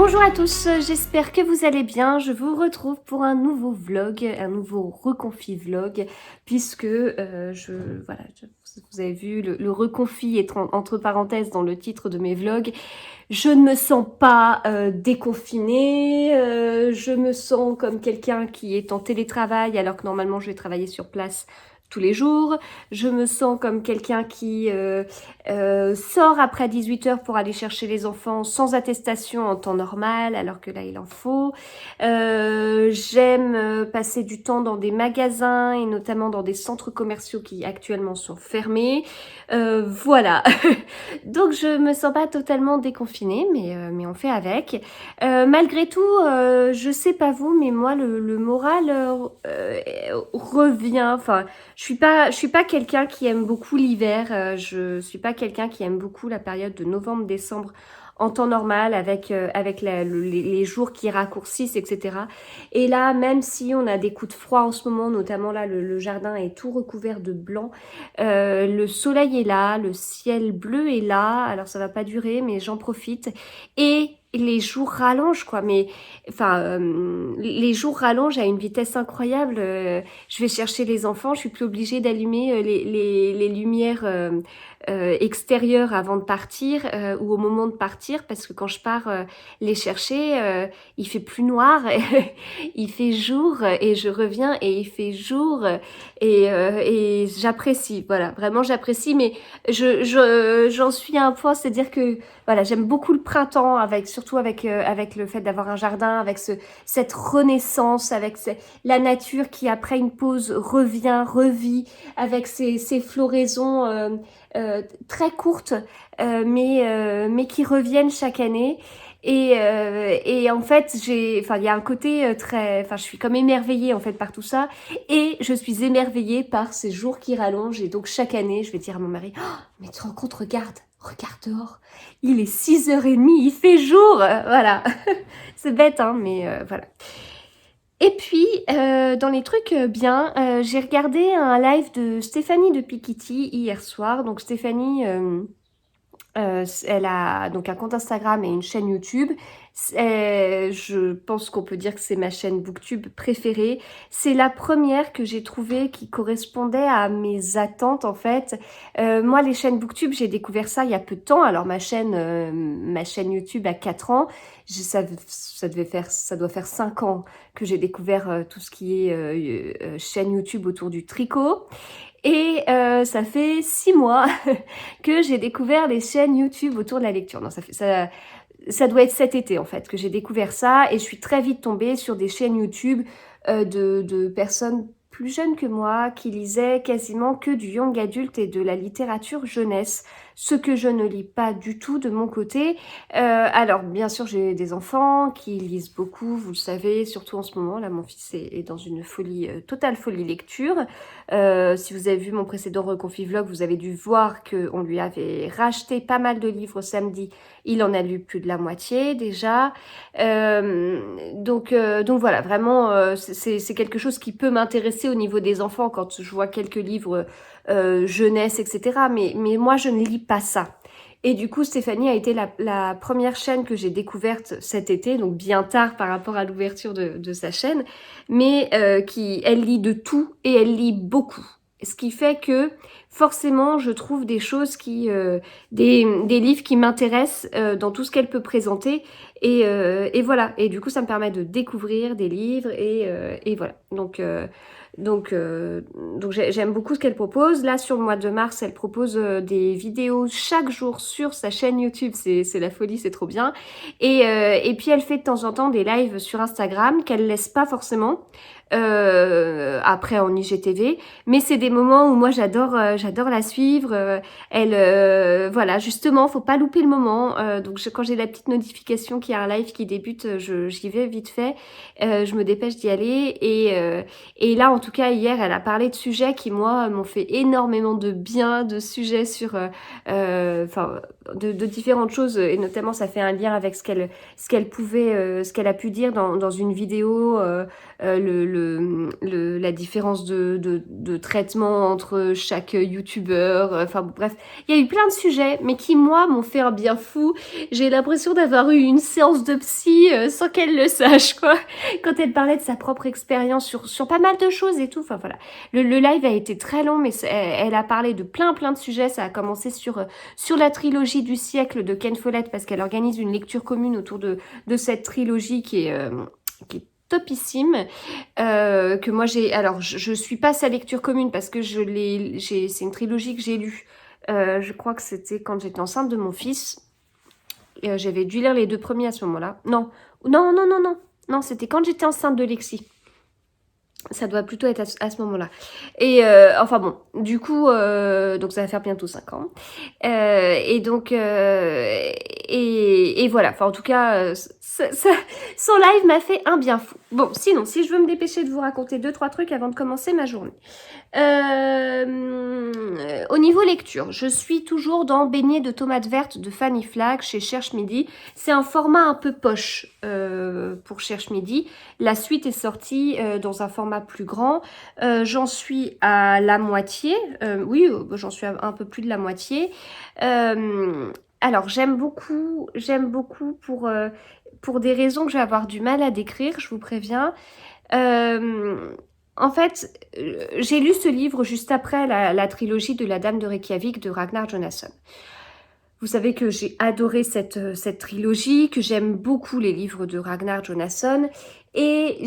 Bonjour à tous, j'espère que vous allez bien. Je vous retrouve pour un nouveau vlog, un nouveau reconfi vlog, puisque vous avez vu, le reconfi est entre parenthèses dans le titre de mes vlogs. Je ne me sens pas déconfinée, je me sens comme quelqu'un qui est en télétravail alors que normalement je vais travailler sur place tous les jours. Je me sens comme quelqu'un qui sort après 18h pour aller chercher les enfants sans attestation en temps normal, alors que là il en faut. J'aime passer du temps dans des magasins et notamment dans des centres commerciaux qui actuellement sont fermés. Voilà. Donc je me sens pas totalement déconfinée, mais on fait avec. Malgré tout, je sais pas vous, mais moi le moral revient. Enfin, je suis pas quelqu'un qui aime beaucoup l'hiver. Je suis pas quelqu'un qui aime beaucoup la période de novembre-décembre en temps normal avec les jours qui raccourcissent, etc. Et là, même si on a des coups de froid en ce moment, notamment là, le jardin est tout recouvert de blanc, le soleil est là, le ciel bleu est là, alors ça va pas durer, mais j'en profite. Et les jours rallongent, quoi, mais enfin, les jours rallongent à une vitesse incroyable. Je vais chercher les enfants, je suis plus obligée d'allumer les lumières extérieures avant de partir ou au moment de partir, parce que quand je pars les chercher, il fait plus noir, il fait jour et je reviens et il fait jour et j'apprécie, voilà, vraiment j'apprécie, mais j'en suis à un point, c'est-à-dire que voilà, j'aime beaucoup le printemps, surtout avec le fait d'avoir un jardin, avec cette renaissance, avec la nature qui après une pause revit, avec ses floraisons très courtes, mais qui reviennent chaque année. Et en fait, il y a un côté je suis comme émerveillée en fait par tout ça, et je suis émerveillée par ces jours qui rallongent. Et donc chaque année, je vais dire à mon mari, oh, mais tu te rends compte, regarde dehors, il est 6h30, il fait jour, voilà. C'est bête, hein, mais voilà. Et puis, dans les trucs bien, j'ai regardé un live de Stéphanie de Piketty hier soir. Donc Stéphanie, elle a donc un compte Instagram et une chaîne YouTube. Je pense qu'on peut dire que c'est ma chaîne BookTube préférée. C'est la première que j'ai trouvée qui correspondait à mes attentes en fait. Moi, les chaînes BookTube, j'ai découvert ça il y a peu de temps. Alors ma chaîne YouTube a 4 ans. Ça doit faire 5 ans que j'ai découvert tout ce qui est chaîne YouTube autour du tricot. Et ça fait 6 mois que j'ai découvert les chaînes YouTube autour de la lecture. Non, ça doit être cet été en fait que j'ai découvert ça, et je suis très vite tombée sur des chaînes YouTube de personnes plus jeunes que moi qui lisaient quasiment que du young adulte et de la littérature jeunesse, ce que je ne lis pas du tout de mon côté. Alors bien sûr j'ai des enfants qui lisent beaucoup, vous le savez, surtout en ce moment. Là mon fils est dans une folie, totale folie lecture. Si vous avez vu mon précédent reconfi vlog, vous avez dû voir qu'on lui avait racheté pas mal de livres samedi. Il en a lu plus de la moitié déjà. Donc voilà, vraiment, c'est quelque chose qui peut m'intéresser au niveau des enfants quand je vois quelques livres jeunesse, etc. Mais moi, je ne lis pas ça. Et du coup, Stéphanie a été la première chaîne que j'ai découverte cet été, donc bien tard par rapport à l'ouverture de sa chaîne, mais elle lit de tout et elle lit beaucoup. Ce qui fait que forcément, je trouve des choses des livres qui m'intéressent dans tout ce qu'elle peut présenter. Et voilà. Et du coup, ça me permet de découvrir des livres et voilà. Donc j'aime beaucoup ce qu'elle propose. Là, sur le mois de mars, elle propose des vidéos chaque jour sur sa chaîne YouTube. C'est la folie, c'est trop bien. Et puis, elle fait de temps en temps des lives sur Instagram qu'elle laisse pas forcément après en IGTV. Mais c'est des moments où moi, j'adore la suivre. Voilà, justement, faut pas louper le moment. Donc, quand j'ai la petite notification qu'il y a un live qui débute, j'y vais vite fait. Je me dépêche d'y aller. Et là, en tout cas, hier, elle a parlé de sujets qui, moi, m'ont fait énormément de bien, de sujets sur... de différentes choses, et notamment ça fait un lien avec ce qu'elle a pu dire dans une vidéo, la différence de traitement entre chaque youtubeur, enfin bref, il y a eu plein de sujets, mais qui moi m'ont fait un bien fou. J'ai l'impression d'avoir eu une séance de psy sans qu'elle le sache, quoi, quand elle parlait de sa propre expérience sur pas mal de choses et tout, enfin voilà. Le live a été très long, mais elle a parlé de plein de sujets. Ça a commencé sur la trilogie du siècle de Ken Follett, parce qu'elle organise une lecture commune autour de cette trilogie qui est topissime, que moi j'ai... Alors, je suis pas sa lecture commune, parce que c'est une trilogie que j'ai lue. Je crois que c'était quand j'étais enceinte de mon fils. J'avais dû lire les 2 premiers à ce moment-là. Non, c'était quand j'étais enceinte de Lexi. Ça doit plutôt être à ce moment-là. Et enfin bon, du coup, donc ça va faire bientôt 5 ans. Et donc, et voilà. Enfin, en tout cas, son live m'a fait un bien fou. Bon, sinon, si je veux me dépêcher de vous raconter 2-3 trucs avant de commencer ma journée. Au niveau lecture, je suis toujours dans Beignets de tomates vertes de Fanny Flagg chez Cherche Midi. C'est un format un peu poche pour Cherche Midi. La suite est sortie dans un format plus grand. J'en suis à la moitié. Oui, j'en suis à un peu plus de la moitié. Alors, j'aime beaucoup pour des raisons que je vais avoir du mal à décrire, je vous préviens. En fait, j'ai lu ce livre juste après la trilogie de La Dame de Reykjavik de Ragnar Jonasson. Vous savez que j'ai adoré cette trilogie, que j'aime beaucoup les livres de Ragnar Jonasson. Et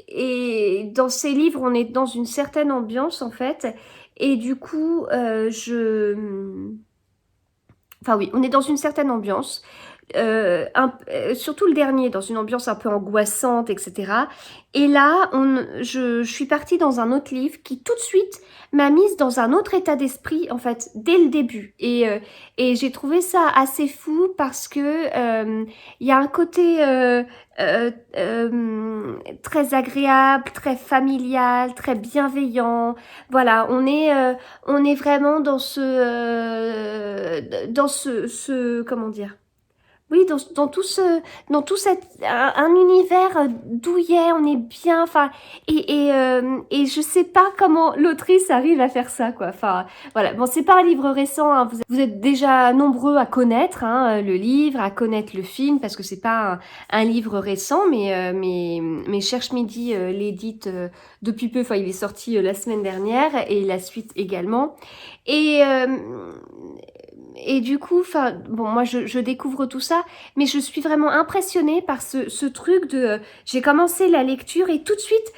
et dans ces livres, on est dans une certaine ambiance, en fait. Et du coup, enfin oui, on est dans une certaine ambiance. Surtout le dernier, dans une ambiance un peu angoissante, etc. Et là, je suis partie dans un autre livre qui tout de suite m'a mise dans un autre état d'esprit, en fait, dès le début. Et j'ai trouvé ça assez fou parce que il y a un côté très agréable, très familial, très bienveillant. Voilà, on est vraiment dans ce comment dire? Oui, dans tout un univers douillet, on est bien, enfin, et je sais pas comment l'autrice arrive à faire ça, quoi. Enfin, voilà. Bon, c'est pas un livre récent, hein. Vous êtes déjà nombreux à connaître, hein, le livre, à connaître le film, parce que c'est pas un livre récent, mais Cherche Midi l'édite depuis peu. Enfin, il est sorti la semaine dernière, et la suite également. Et et du coup, enfin, bon, moi je découvre tout ça, mais je suis vraiment impressionnée par ce truc de... j'ai commencé la lecture et tout de suite,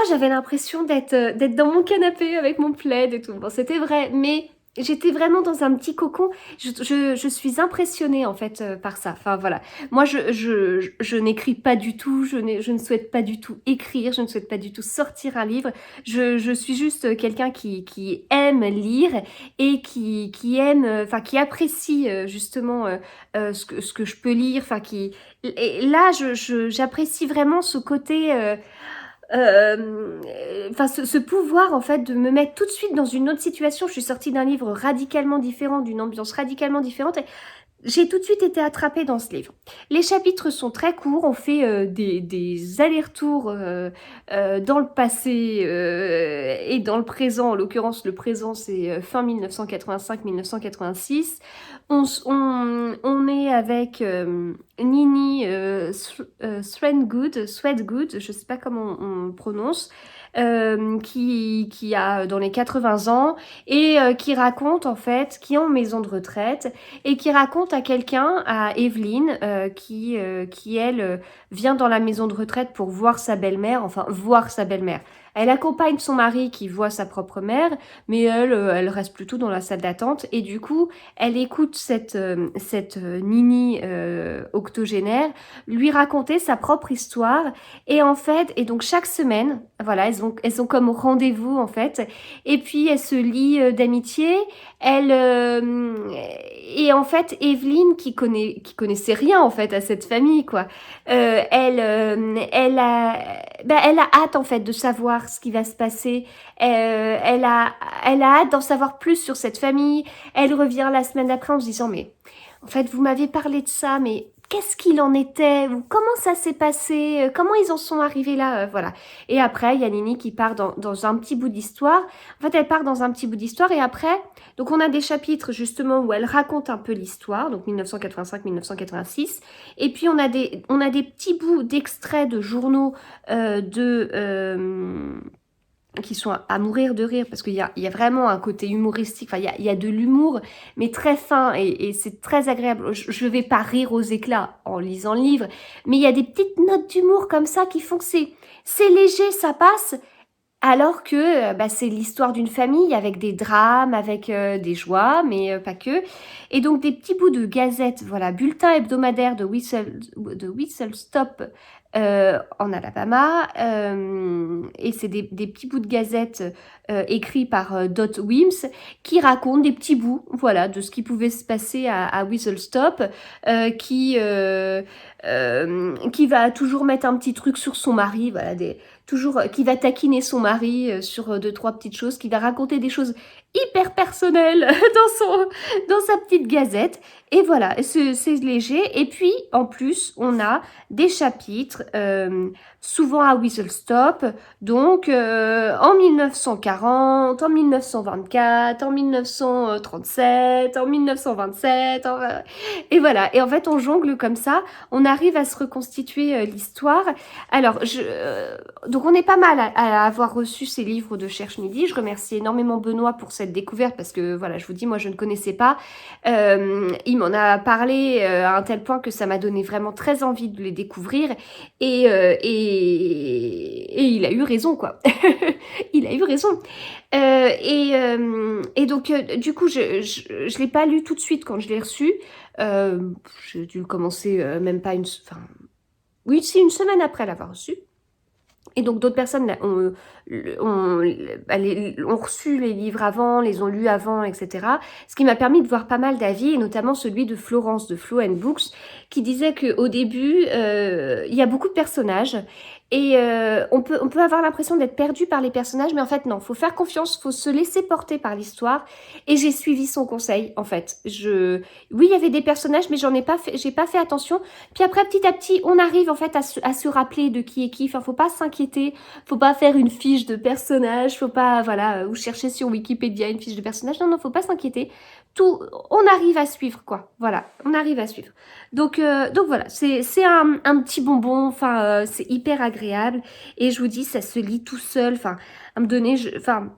j'avais l'impression d'être dans mon canapé avec mon plaid et tout. Bon, c'était vrai, mais j'étais vraiment dans un petit cocon. Je suis impressionnée en fait par ça. Enfin voilà, moi je n'écris pas du tout, je ne souhaite pas du tout écrire, je ne souhaite pas du tout sortir un livre. Je suis juste quelqu'un qui aime lire et qui aime, enfin qui apprécie justement ce que je peux lire. Enfin et là j'apprécie vraiment ce côté. Enfin ce pouvoir en fait de me mettre tout de suite dans une autre situation. Je suis sortie d'un livre radicalement différent, d'une ambiance radicalement différente. J'ai tout de suite été attrapée dans ce livre. Les chapitres sont très courts, on fait des allers-retours dans le passé et dans le présent. En l'occurrence, le présent, c'est fin 1985-1986. On est avec Nini Threadgood, je sais pas comment on prononce, qui a dans les 80 ans et qui raconte en fait, qui est en maison de retraite et qui raconte à quelqu'un, à Evelyne, qui elle vient dans la maison de retraite pour voir sa belle-mère, enfin voir sa belle-mère. Elle accompagne son mari qui voit sa propre mère, mais elle reste plutôt dans la salle d'attente et du coup, elle écoute cette Nini octogénaire lui raconter sa propre histoire et en fait, et donc chaque semaine, voilà, elles ont comme rendez-vous en fait, et puis elles se lient d'amitié, et en fait, Evelyne, qui connaissait rien en fait à cette famille, quoi, elle a hâte en fait de savoir ce qui va se passer. Elle a hâte d'en savoir plus sur cette famille. Elle revient la semaine d'après en se disant, mais en fait, vous m'avez parlé de ça, mais qu'est-ce qu'il en était? Ou comment ça s'est passé? Comment ils en sont arrivés là? Voilà. Et après, il y a Nini qui part dans un petit bout d'histoire. En fait, elle part dans un petit bout d'histoire et après, donc on a des chapitres justement où elle raconte un peu l'histoire, donc 1985-1986. Et puis on a des petits bouts d'extraits de journaux qui sont à mourir de rire parce qu'il y a vraiment un côté humoristique, enfin il y a de l'humour mais très fin et c'est très agréable. Je vais pas rire aux éclats en lisant le livre, mais il y a des petites notes d'humour comme ça qui font que c'est léger, ça passe, alors que bah, c'est l'histoire d'une famille avec des drames, avec des joies, mais pas que. Et donc des petits bouts de gazette, voilà, bulletin hebdomadaire de Whistle Stop en Alabama. Et c'est des petits bouts de gazette écrits par Dot Wims qui racontent des petits bouts, voilà, de ce qui pouvait se passer à Whistle Stop, qui va toujours mettre un petit truc sur son mari, voilà, toujours qui va taquiner son mari sur deux trois petites choses, qui va raconter des choses hyper personnelles dans sa petite gazette. Et voilà, c'est léger. Et puis en plus, on a des chapitres souvent à Whistle Stop, donc en 1940, en 1924, en 1937, en 1927, et voilà. Et en fait, on jongle comme ça, on arrive à se reconstituer l'histoire. Alors, donc on est pas mal à avoir reçu ces livres de Cherche Midi. Je remercie énormément Benoît pour cette découverte parce que voilà, je vous dis, moi je ne connaissais pas. Il m'en a parlé à un tel point que ça m'a donné vraiment très envie de les découvrir et il a eu raison quoi. Il a eu raison. Et donc du coup, je l'ai pas lu tout de suite quand je l'ai reçu. J'ai dû le commencer même pas enfin, oui, si une semaine après l'avoir reçu. Et donc d'autres personnes ont reçu les livres avant, les ont lus avant, etc. Ce qui m'a permis de voir pas mal d'avis, et notamment celui de Florence de Flow Books, qui disait qu'au début, il y a beaucoup de personnages, et on peut avoir l'impression d'être perdu par les personnages, mais en fait non, faut faire confiance, faut se laisser porter par l'histoire, et j'ai suivi son conseil, en fait. Oui, il y avait des personnages, mais j'ai pas fait attention. Puis après, petit à petit, on arrive en fait à se rappeler de qui est qui. Enfin, faut pas s'inquiéter, faut pas faire une fiche de personnage, faut pas, voilà, ou chercher sur Wikipédia une fiche de personnage. Non, non, faut pas s'inquiéter. On arrive à suivre, quoi. Voilà, on arrive à suivre. Donc voilà, c'est un petit bonbon. Enfin, c'est hyper agréable. Et je vous dis, ça se lit tout seul. Enfin, à me donner, enfin.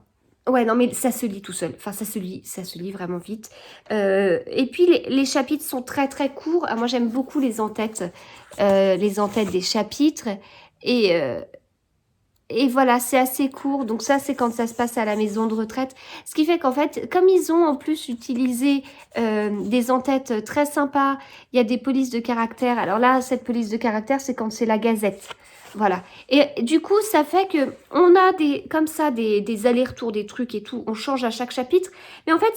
Ouais, non, mais ça se lit tout seul. Enfin, ça se lit vraiment vite. Et puis, les chapitres sont très, très courts. Ah, moi, j'aime beaucoup les en-têtes des chapitres. Et, euh, et voilà, c'est assez court. Donc ça, c'est quand ça se passe à la maison de retraite. Ce qui fait qu'en fait, comme ils ont en plus utilisé des en-têtes très sympas, il y a des polices de caractère. Alors là, cette police de caractère, c'est quand c'est la Gazette. Voilà. Et du coup, ça fait que on a comme ça des allers-retours, des trucs et tout. On change à chaque chapitre. Mais en fait,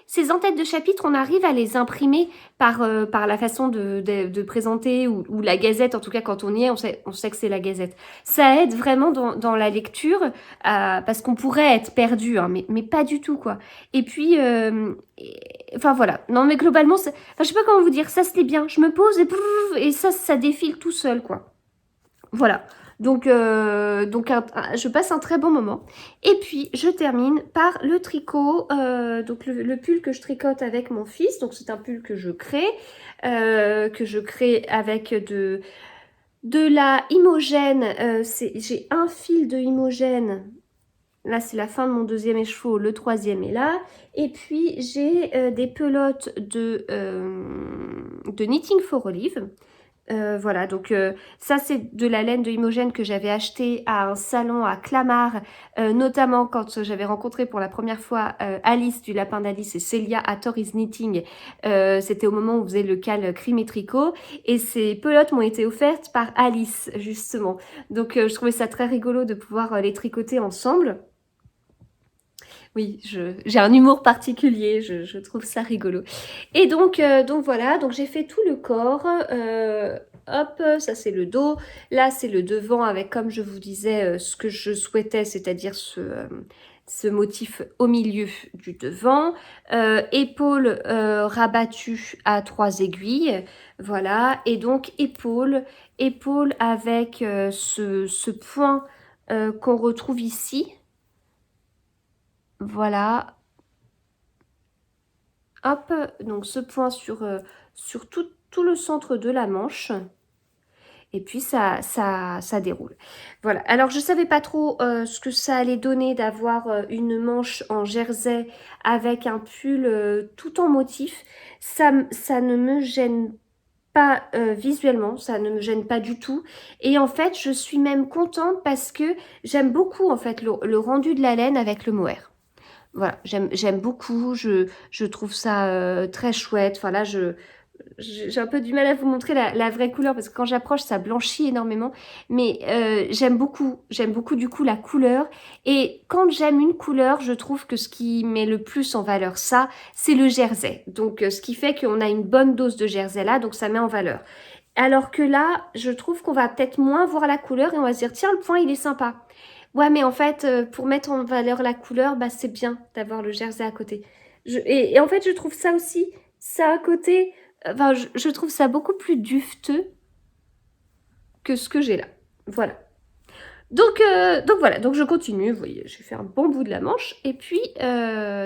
ces en-têtes de chapitres, on arrive à les imprimer par la façon de présenter ou la Gazette. En tout cas, quand on y est, on sait que c'est la Gazette. Ça aide vraiment dans la lecture parce qu'on pourrait être perdu, hein, mais pas du tout, quoi. Et puis, enfin voilà. Non, mais globalement, enfin, je sais pas comment vous dire, ça se lit bien. Je me pose et ça défile tout seul, quoi. Voilà. Donc je passe un très bon moment. Et puis, je termine par le tricot. Donc, le pull que je tricote avec mon fils. Donc, c'est un pull que je crée avec de la Imogène. J'ai un fil de Imogène. Là, c'est la fin de mon deuxième écheveau. Le troisième est là. Et puis, j'ai des pelotes de Knitting for Olive. Voilà, donc ça c'est de la laine de Imogène que j'avais acheté à un salon à Clamart, notamment quand j'avais rencontré pour la première fois Alice du Lapin d'Alice et Célia à Tori's Knitting. C'était au moment où on faisait le cal crime et tricot et ces pelotes m'ont été offertes par Alice justement. Donc je trouvais ça très rigolo de pouvoir les tricoter ensemble. Oui, j'ai un humour particulier, je trouve ça rigolo. Et donc voilà, donc j'ai fait tout le corps. Hop, ça c'est le dos. Là, c'est le devant avec, comme je vous disais, ce que je souhaitais, c'est-à-dire ce motif au milieu du devant. Épaules rabattues à 3 aiguilles. Voilà, et donc épaules avec ce point qu'on retrouve ici. Voilà, hop, donc ce point sur tout le centre de la manche. Et puis ça déroule. Voilà. Alors je ne savais pas trop ce que ça allait donner d'avoir une manche en jersey avec un pull tout en motif. Ça ne me gêne pas visuellement, ça ne me gêne pas du tout. Et en fait, je suis même contente parce que j'aime beaucoup en fait le rendu de la laine avec le mohair. Voilà, j'aime beaucoup, je trouve ça très chouette. Enfin là, j'ai un peu du mal à vous montrer la vraie couleur parce que quand j'approche, ça blanchit énormément. Mais j'aime beaucoup du coup la couleur. Et quand j'aime une couleur, je trouve que ce qui met le plus en valeur ça, c'est le jersey. Donc ce qui fait qu'on a une bonne dose de jersey là, donc ça met en valeur. Alors que là, je trouve qu'on va peut-être moins voir la couleur et on va se dire, tiens, le point, il est sympa. Ouais, mais en fait, pour mettre en valeur la couleur, bah, c'est bien d'avoir le jersey à côté. Et en fait, je trouve ça aussi, ça à côté, enfin, je trouve ça beaucoup plus dufteux que ce que j'ai là. Voilà. Donc voilà, donc je continue. Vous voyez, j'ai fait un bon bout de la manche. Et puis,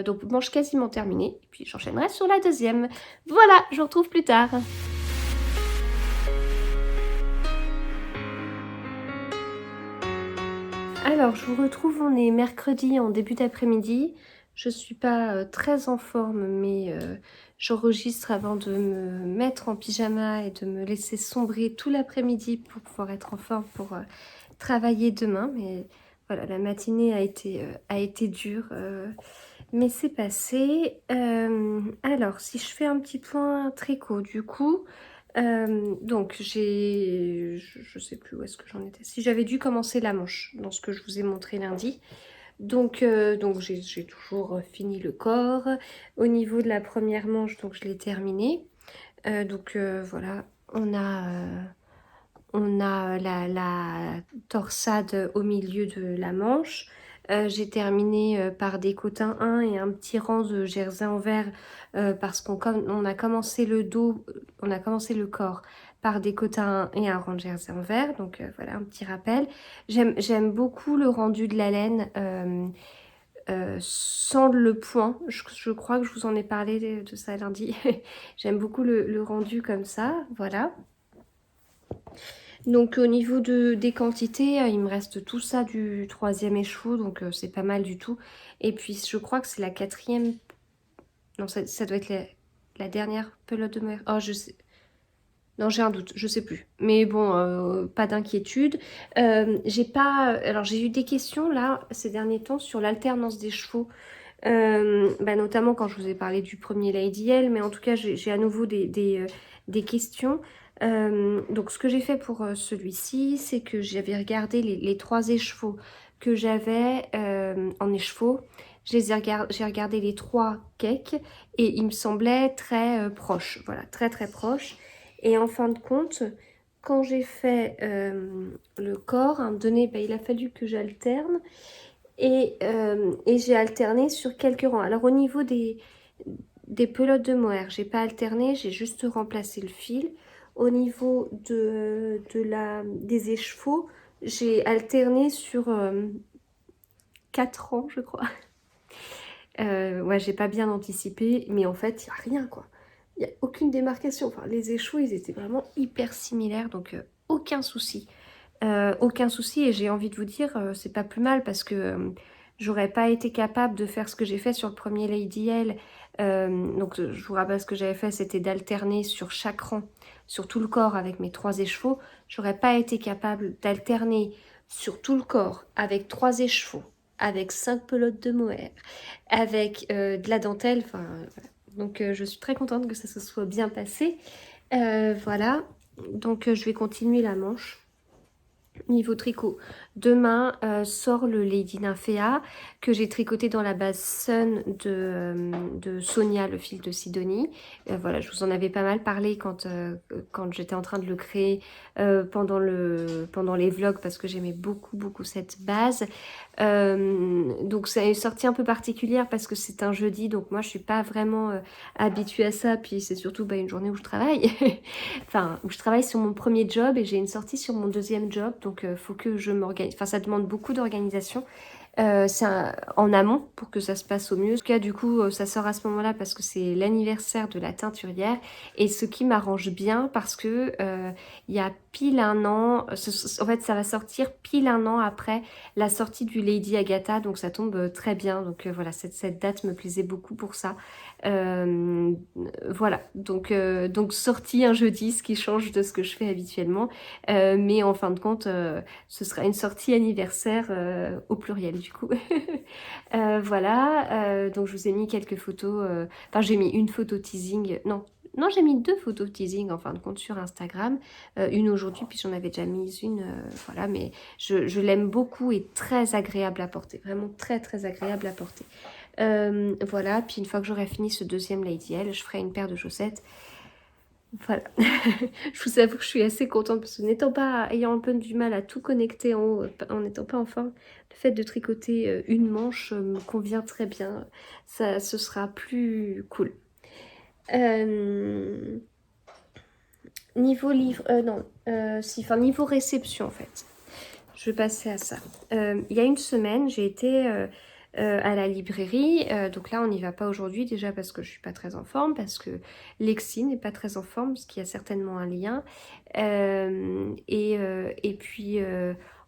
donc manche quasiment terminée. Et puis, j'enchaînerai sur la deuxième. Voilà, je vous retrouve plus tard. Alors, je vous retrouve, on est mercredi en début d'après-midi. Je suis pas très en forme, mais j'enregistre avant de me mettre en pyjama et de me laisser sombrer tout l'après-midi pour pouvoir être en forme pour travailler demain. Mais voilà, la matinée a été dure, mais c'est passé. Alors, si je fais un petit point tricot, du coup, donc je sais plus où est-ce que j'en étais. Si j'avais dû commencer la manche dans ce que je vous ai montré lundi. Donc j'ai toujours fini le corps. Au niveau de la première manche, donc je l'ai terminée. Voilà, on a la torsade au milieu de la manche. J'ai terminé par des cotins 1 et un petit rang de jersey en vert parce on a commencé le dos, on a commencé le corps par des cotins 1 et un rang de jersey en vert. Donc voilà, un petit rappel. J'aime beaucoup le rendu de la laine sans le point. Je crois que je vous en ai parlé de ça lundi. J'aime beaucoup le rendu comme ça, voilà. Donc au niveau des quantités, il me reste tout ça du 3e écheveau, donc c'est pas mal du tout. Et puis je crois que c'est la 4e... Non, ça doit être la dernière pelote de mer. Oh, je sais... Non, j'ai un doute, je sais plus. Mais bon, pas d'inquiétude. J'ai pas... Alors j'ai eu des questions là, ces derniers temps, sur l'alternance des chevaux. Notamment quand je vous ai parlé du premier Lady L, mais en tout cas j'ai à nouveau des questions. Donc ce que j'ai fait pour celui-ci, c'est que j'avais regardé les 3 écheveaux que j'avais en écheveau. J'ai regardé les 3 cakes et ils me semblaient très proches. Voilà, très très proches. Et en fin de compte, quand j'ai fait le corps, à un moment donné, il a fallu que j'alterne. Et j'ai alterné sur quelques rangs. Alors au niveau des pelotes de mohair, j'ai pas alterné, j'ai juste remplacé le fil. Au niveau des écheveaux, j'ai alterné sur 4 rangs, je crois. Ouais, j'ai pas bien anticipé, mais en fait, il n'y a rien, quoi. Il n'y a aucune démarcation. Enfin, les écheveaux, ils étaient vraiment hyper similaires, donc aucun souci. Aucun souci, et j'ai envie de vous dire, c'est pas plus mal parce que j'aurais pas été capable de faire ce que j'ai fait sur le premier Lady L. Donc je vous rappelle ce que j'avais fait, c'était d'alterner sur chaque rang, sur tout le corps avec mes 3 écheveaux. J'aurais pas été capable d'alterner sur tout le corps avec 3 écheveaux, avec 5 pelotes de mohair, avec de la dentelle. Enfin, voilà. Donc je suis très contente que ça se soit bien passé. Voilà, donc je vais continuer la manche. Niveau tricot, demain sort le Lady Nymphéa que j'ai tricoté dans la base Sun de Sonia, le fil de Sidonie. Voilà, je vous en avais pas mal parlé quand j'étais en train de le créer pendant les vlogs parce que j'aimais beaucoup cette base. Donc c'est une sortie un peu particulière parce que c'est un jeudi, donc moi je suis pas vraiment habituée à ça, puis c'est surtout une journée où je travaille. Enfin, où je travaille sur mon premier job et j'ai une sortie sur mon deuxième job, donc faut que je m'organise. Enfin, ça demande beaucoup d'organisation. En amont pour que ça se passe au mieux. En tout cas, du coup, ça sort à ce moment-là parce que c'est l'anniversaire de la teinturière et ce qui m'arrange bien parce que il y a pile un an, en fait, ça va sortir pile un an après la sortie du Lady Agatha, donc ça tombe très bien. Donc voilà, cette date me plaisait beaucoup pour ça. Euh, voilà, donc sortie un jeudi, ce qui change de ce que je fais habituellement, mais en fin de compte, ce sera une sortie anniversaire au pluriel du coup. Voilà, donc je vous ai mis quelques photos, enfin j'ai mis une photo teasing, non j'ai mis deux photos teasing en fin de compte sur Instagram, une aujourd'hui puis j'en avais déjà mis une, voilà, mais je l'aime beaucoup et très agréable à porter, vraiment très agréable à porter. Voilà, puis une fois que j'aurai fini ce deuxième Lady L, je ferai une paire de chaussettes. Voilà, je vous avoue que je suis assez contente parce que ayant un peu du mal à tout connecter en haut, en n'étant pas en forme, le fait de tricoter une manche me convient très bien. Ce sera plus cool. Euh, Niveau livre, non, si, enfin niveau réception en fait. Je vais passer à ça. Il y a une semaine, j'ai été à la librairie. Donc là, on n'y va pas aujourd'hui déjà parce que je suis pas très en forme, parce que Lexi n'est pas très en forme, ce qui a certainement un lien. Et puis,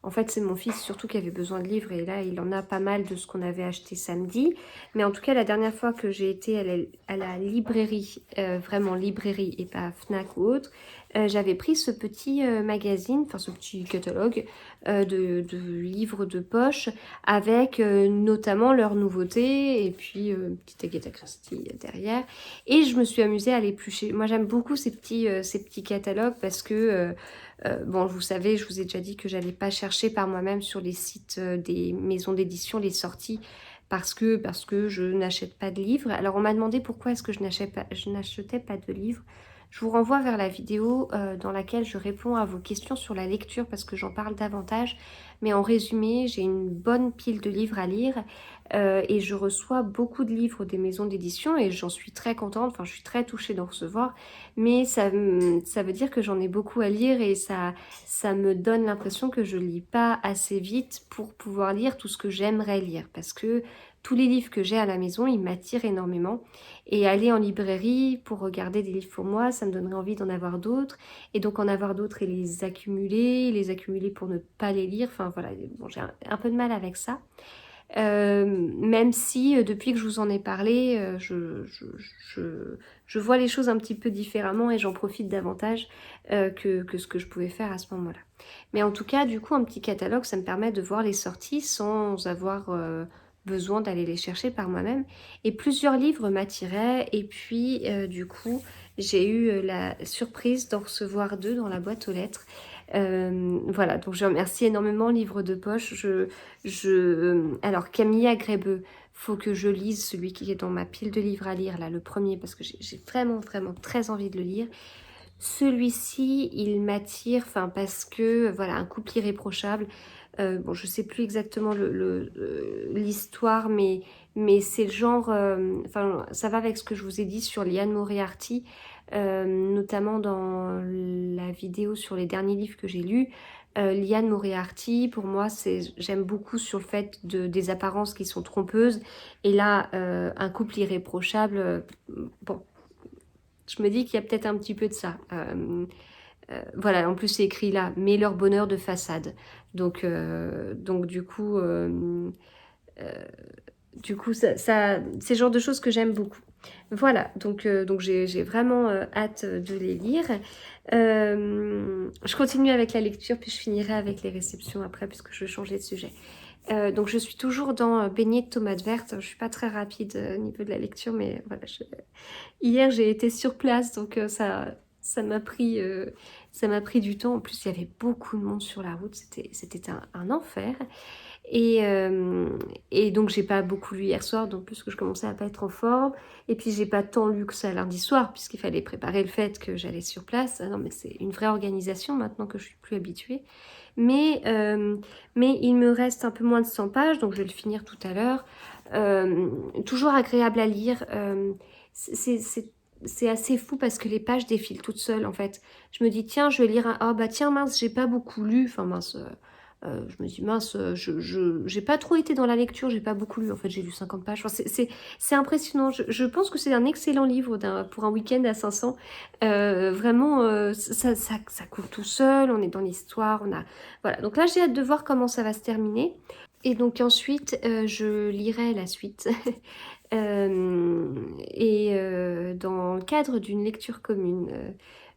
en fait, c'est mon fils surtout qui avait besoin de livres et là, il en a pas mal de ce qu'on avait acheté samedi. Mais en tout cas, la dernière fois que j'ai été à la librairie, vraiment librairie et pas Fnac ou autre, j'avais pris ce petit magazine, enfin ce petit catalogue de livres de poche avec notamment leurs nouveautés et puis une petite Agatha Christie derrière. Et je me suis amusée à l'éplucher. Moi j'aime beaucoup ces petits catalogues parce que, bon vous savez, je vous ai déjà dit que j'allais pas chercher par moi-même sur les sites des maisons d'édition les sorties parce que je n'achète pas de livres. Alors on m'a demandé pourquoi est-ce que je n'achetais pas de livres. Je vous renvoie vers la vidéo dans laquelle je réponds à vos questions sur la lecture parce que j'en parle davantage. Mais en résumé, j'ai une bonne pile de livres à lire et je reçois beaucoup de livres des maisons d'édition et j'en suis très contente, enfin je suis très touchée d'en recevoir. Mais ça veut dire que j'en ai beaucoup à lire et ça me donne l'impression que je lis pas assez vite pour pouvoir lire tout ce que j'aimerais lire. Parce que tous les livres que j'ai à la maison, ils m'attirent énormément. Et aller en librairie pour regarder des livres pour moi, ça me donnerait envie d'en avoir d'autres. Et donc en avoir d'autres et les accumuler pour ne pas les lire. Enfin voilà, bon, j'ai un peu de mal avec ça. Même si depuis que je vous en ai parlé, je vois les choses un petit peu différemment et j'en profite davantage que ce que je pouvais faire à ce moment-là. Mais en tout cas, du coup, un petit catalogue, ça me permet de voir les sorties sans avoir besoin d'aller les chercher par moi-même. Et plusieurs livres m'attiraient et puis du coup, j'ai eu la surprise d'en recevoir deux dans la boîte aux lettres. Voilà, donc je remercie énormément Livre de Poche. Alors Camilla Grébeux, faut que je lise celui qui est dans ma pile de livres à lire, là, le premier, parce que j'ai vraiment très envie de le lire. Celui-ci, il m'attire, enfin parce que, voilà, un couple irréprochable. Bon, je sais plus exactement l'histoire, mais c'est le genre, enfin, ça va avec ce que je vous ai dit sur Liane Moriarty, notamment dans la vidéo sur les derniers livres que j'ai lus. Liane Moriarty, pour moi, j'aime beaucoup sur le fait des apparences qui sont trompeuses. Et là, un couple irréprochable, bon, je me dis qu'il y a peut-être un petit peu de ça. Voilà, en plus c'est écrit là, mais leur bonheur de façade. Donc du coup c'est le genre de choses que j'aime beaucoup. Voilà, donc j'ai vraiment hâte de les lire. Je continue avec la lecture, puis je finirai avec les réceptions après, puisque je vais changer de sujet. Donc je suis toujours dans Beignet de tomates vertes. Je suis pas très rapide au niveau de la lecture, mais voilà. Hier j'ai été sur place, donc ça m'a pris du temps. En plus, il y avait beaucoup de monde sur la route. C'était un enfer. Et donc, j'ai pas beaucoup lu hier soir, donc plus que je commençais à pas être en forme. Et puis, j'ai pas tant lu que ça lundi soir, puisqu'il fallait préparer le fait que j'allais sur place. Ah non, mais c'est une vraie organisation maintenant que je suis plus habituée. Mais il me reste un peu moins de 100 pages, donc je vais le finir tout à l'heure. Toujours agréable à lire. C'est assez fou parce que les pages défilent toutes seules en fait. Je me dis tiens je vais lire un... Ah bah tiens mince j'ai pas beaucoup lu. Enfin mince je me dis mince j'ai pas trop été dans la lecture, j'ai pas beaucoup lu en fait, j'ai lu 50 pages. Enfin, c'est impressionnant. Je pense que c'est un excellent livre pour un week-end à 500. Vraiment ça coule tout seul, on est dans l'histoire, on a... Voilà, donc là j'ai hâte de voir comment ça va se terminer. Et donc ensuite, je lirai la suite. Dans le cadre d'une lecture commune.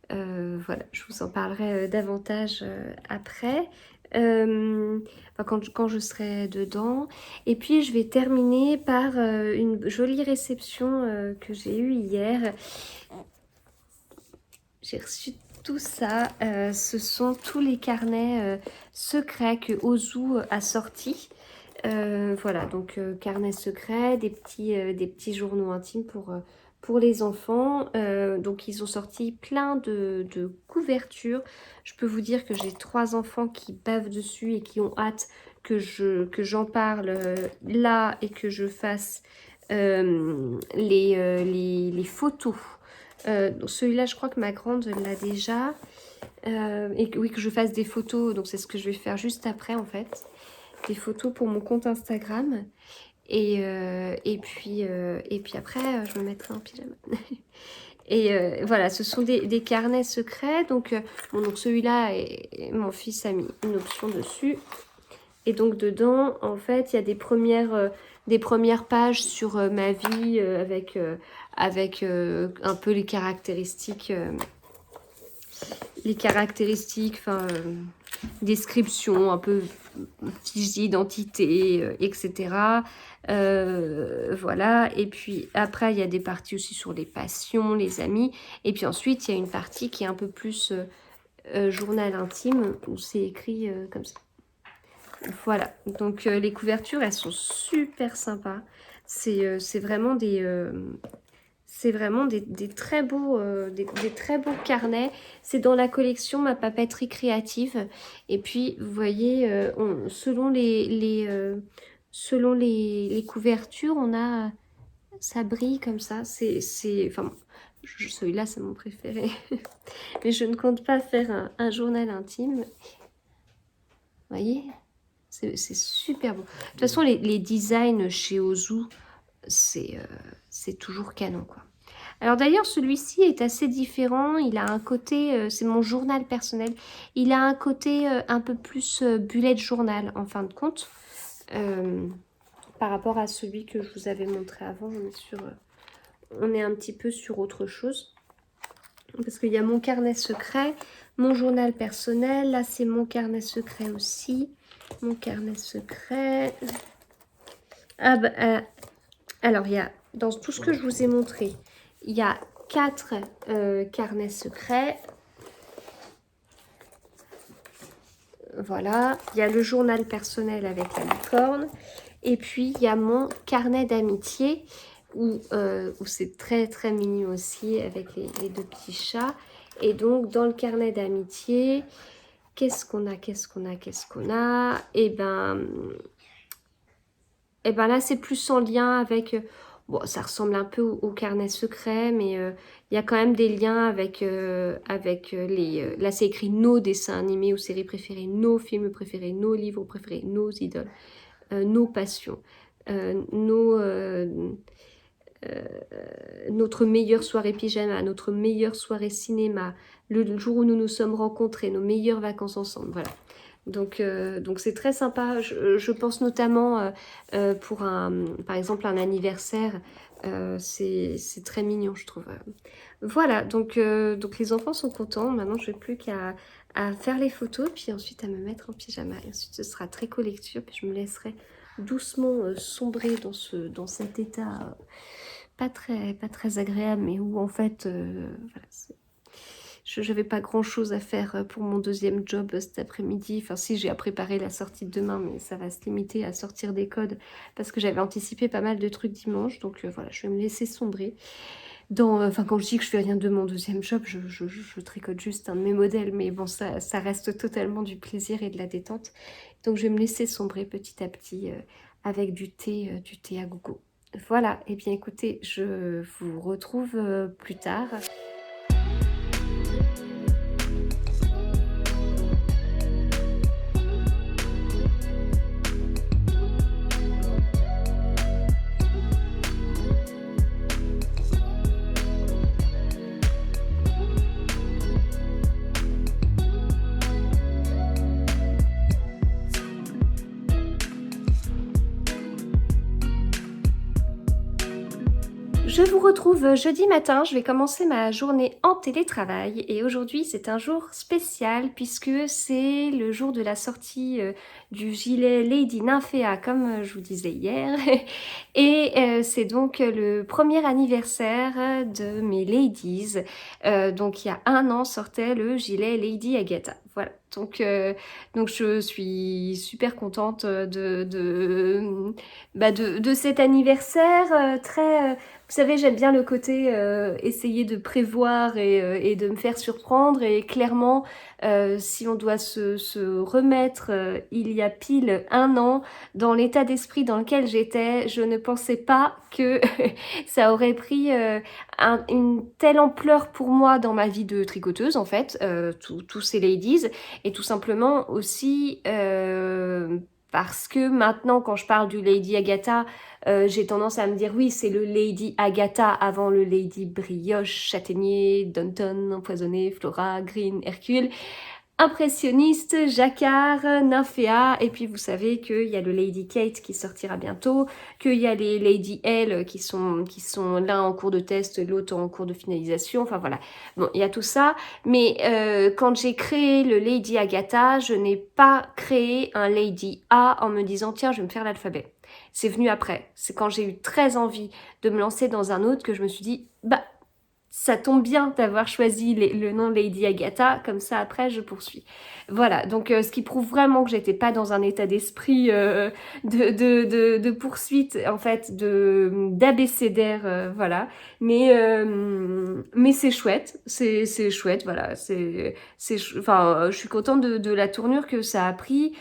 Voilà, je vous en parlerai davantage après. Enfin, quand je serai dedans. Et puis je vais terminer par une jolie réception que j'ai eue hier. J'ai reçu tout ça. Ce sont tous les carnets secrets que Ozu a sortis. Voilà, donc carnet secret, des petits journaux intimes pour les enfants. Donc ils ont sorti plein de couvertures. Je peux vous dire que j'ai 3 enfants qui bavent dessus et qui ont hâte que j'en parle là et que je fasse les photos. Celui-là, je crois que ma grande l'a déjà. Et oui, que je fasse des photos, donc c'est ce que je vais faire juste après en fait. Des photos pour mon compte Instagram. Et puis après, je me mettrai en pyjama. Et voilà, ce sont des carnets secrets. Donc, bon, donc celui-là, mon fils a mis une option dessus. Et donc dedans, en fait, il y a des premières pages sur ma vie avec un peu les caractéristiques, enfin, description, un peu fiche d'identité, etc. Voilà, et puis après, il y a des parties aussi sur les passions, les amis, et puis ensuite, il y a une partie qui est un peu plus journal intime, où c'est écrit comme ça. Voilà, donc les couvertures, elles sont super sympas. C'est vraiment des très des très beaux carnets. C'est dans la collection Ma Papeterie Créative. Et puis, vous voyez, selon les couvertures, on a... Ça brille comme ça. Enfin, celui-là, c'est mon préféré. Mais je ne compte pas faire un journal intime. Vous voyez, c'est super beau. De toute façon, les designs chez Ozu, c'est toujours canon, quoi. Alors d'ailleurs, celui-ci est assez différent. Il a un côté, c'est mon journal personnel, il a un côté un peu plus bullet journal en fin de compte. Par rapport à celui que je vous avais montré avant, on est un petit peu sur autre chose. Parce qu'il y a mon carnet secret, mon journal personnel. Là, c'est mon carnet secret aussi. Mon carnet secret. Ah bah, alors, il y a, dans tout ce que je vous ai montré, il y a 4 carnets secrets. Voilà. Il y a le journal personnel avec la licorne. Et puis, il y a mon carnet d'amitié où c'est très, très mignon aussi avec les 2 petits chats. Et donc, dans le carnet d'amitié, qu'est-ce qu'on a? Et ben là, c'est plus en lien avec... bon, ça ressemble un peu au carnet secret, mais il y a quand même des liens avec les... là, c'est écrit nos dessins animés ou séries préférées, nos films préférés, nos livres préférés, nos idoles, nos passions, notre meilleure soirée pyjama, notre meilleure soirée cinéma, le jour où nous nous sommes rencontrés, nos meilleures vacances ensemble, voilà. Donc c'est très sympa. Je pense notamment pour par exemple un anniversaire. C'est très mignon, je trouve. Voilà, donc les enfants sont contents. Maintenant, je n'ai plus qu'à faire les photos, puis ensuite à me mettre en pyjama. Et ensuite, ce sera très collecture, puis je me laisserai doucement sombrer dans cet état pas très agréable, mais où en fait, voilà, j'avais pas grand-chose à faire pour mon deuxième job cet après-midi. Enfin si, j'ai à préparer la sortie de demain, mais ça va se limiter à sortir des codes parce que j'avais anticipé pas mal de trucs dimanche. Donc voilà, je vais me laisser sombrer. Enfin, quand je dis que je fais rien de mon deuxième job, je tricote juste un de mes modèles, mais bon, ça reste totalement du plaisir et de la détente. Donc je vais me laisser sombrer petit à petit avec du thé à gogo. Voilà, et bien écoutez, je vous retrouve plus tard. Je vous retrouve jeudi matin, je vais commencer ma journée en télétravail et aujourd'hui c'est un jour spécial puisque c'est le jour de la sortie du gilet Lady Nymphéa comme je vous disais hier et c'est donc le premier anniversaire de mes ladies. Donc il y a un an sortait le gilet Lady Agatha. Voilà, donc je suis super contente de cet anniversaire très... Vous savez, j'aime bien le côté essayer de prévoir et de me faire surprendre. Et clairement, si on doit se remettre il y a pile un an dans l'état d'esprit dans lequel j'étais, je ne pensais pas que ça aurait pris une telle ampleur pour moi dans ma vie de tricoteuse, en fait, tous ces ladies. Et tout simplement aussi... parce que maintenant, quand je parle du Lady Agatha, j'ai tendance à me dire oui, c'est le Lady Agatha avant le Lady Brioche, Châtaignier, Downton, Empoisonné, Flora, Green, Hercule. Impressionniste, Jacquard, Nymphéa, et puis vous savez qu'il y a le Lady Kate qui sortira bientôt, qu'il y a les Lady L qui sont l'un en cours de test, l'autre en cours de finalisation, enfin voilà. Bon, il y a tout ça, mais quand j'ai créé le Lady Agatha, je n'ai pas créé un Lady A en me disant tiens, je vais me faire l'alphabet. C'est venu après, c'est quand j'ai eu très envie de me lancer dans un autre que je me suis dit bah ça tombe bien d'avoir choisi le nom Lady Agatha, comme ça après je poursuis. Voilà, donc ce qui prouve vraiment que j'étais pas dans un état d'esprit de poursuite, en fait, d'abécédaire, voilà. Mais c'est chouette, c'est chouette, voilà. Enfin, je suis contente de la tournure que ça a pris.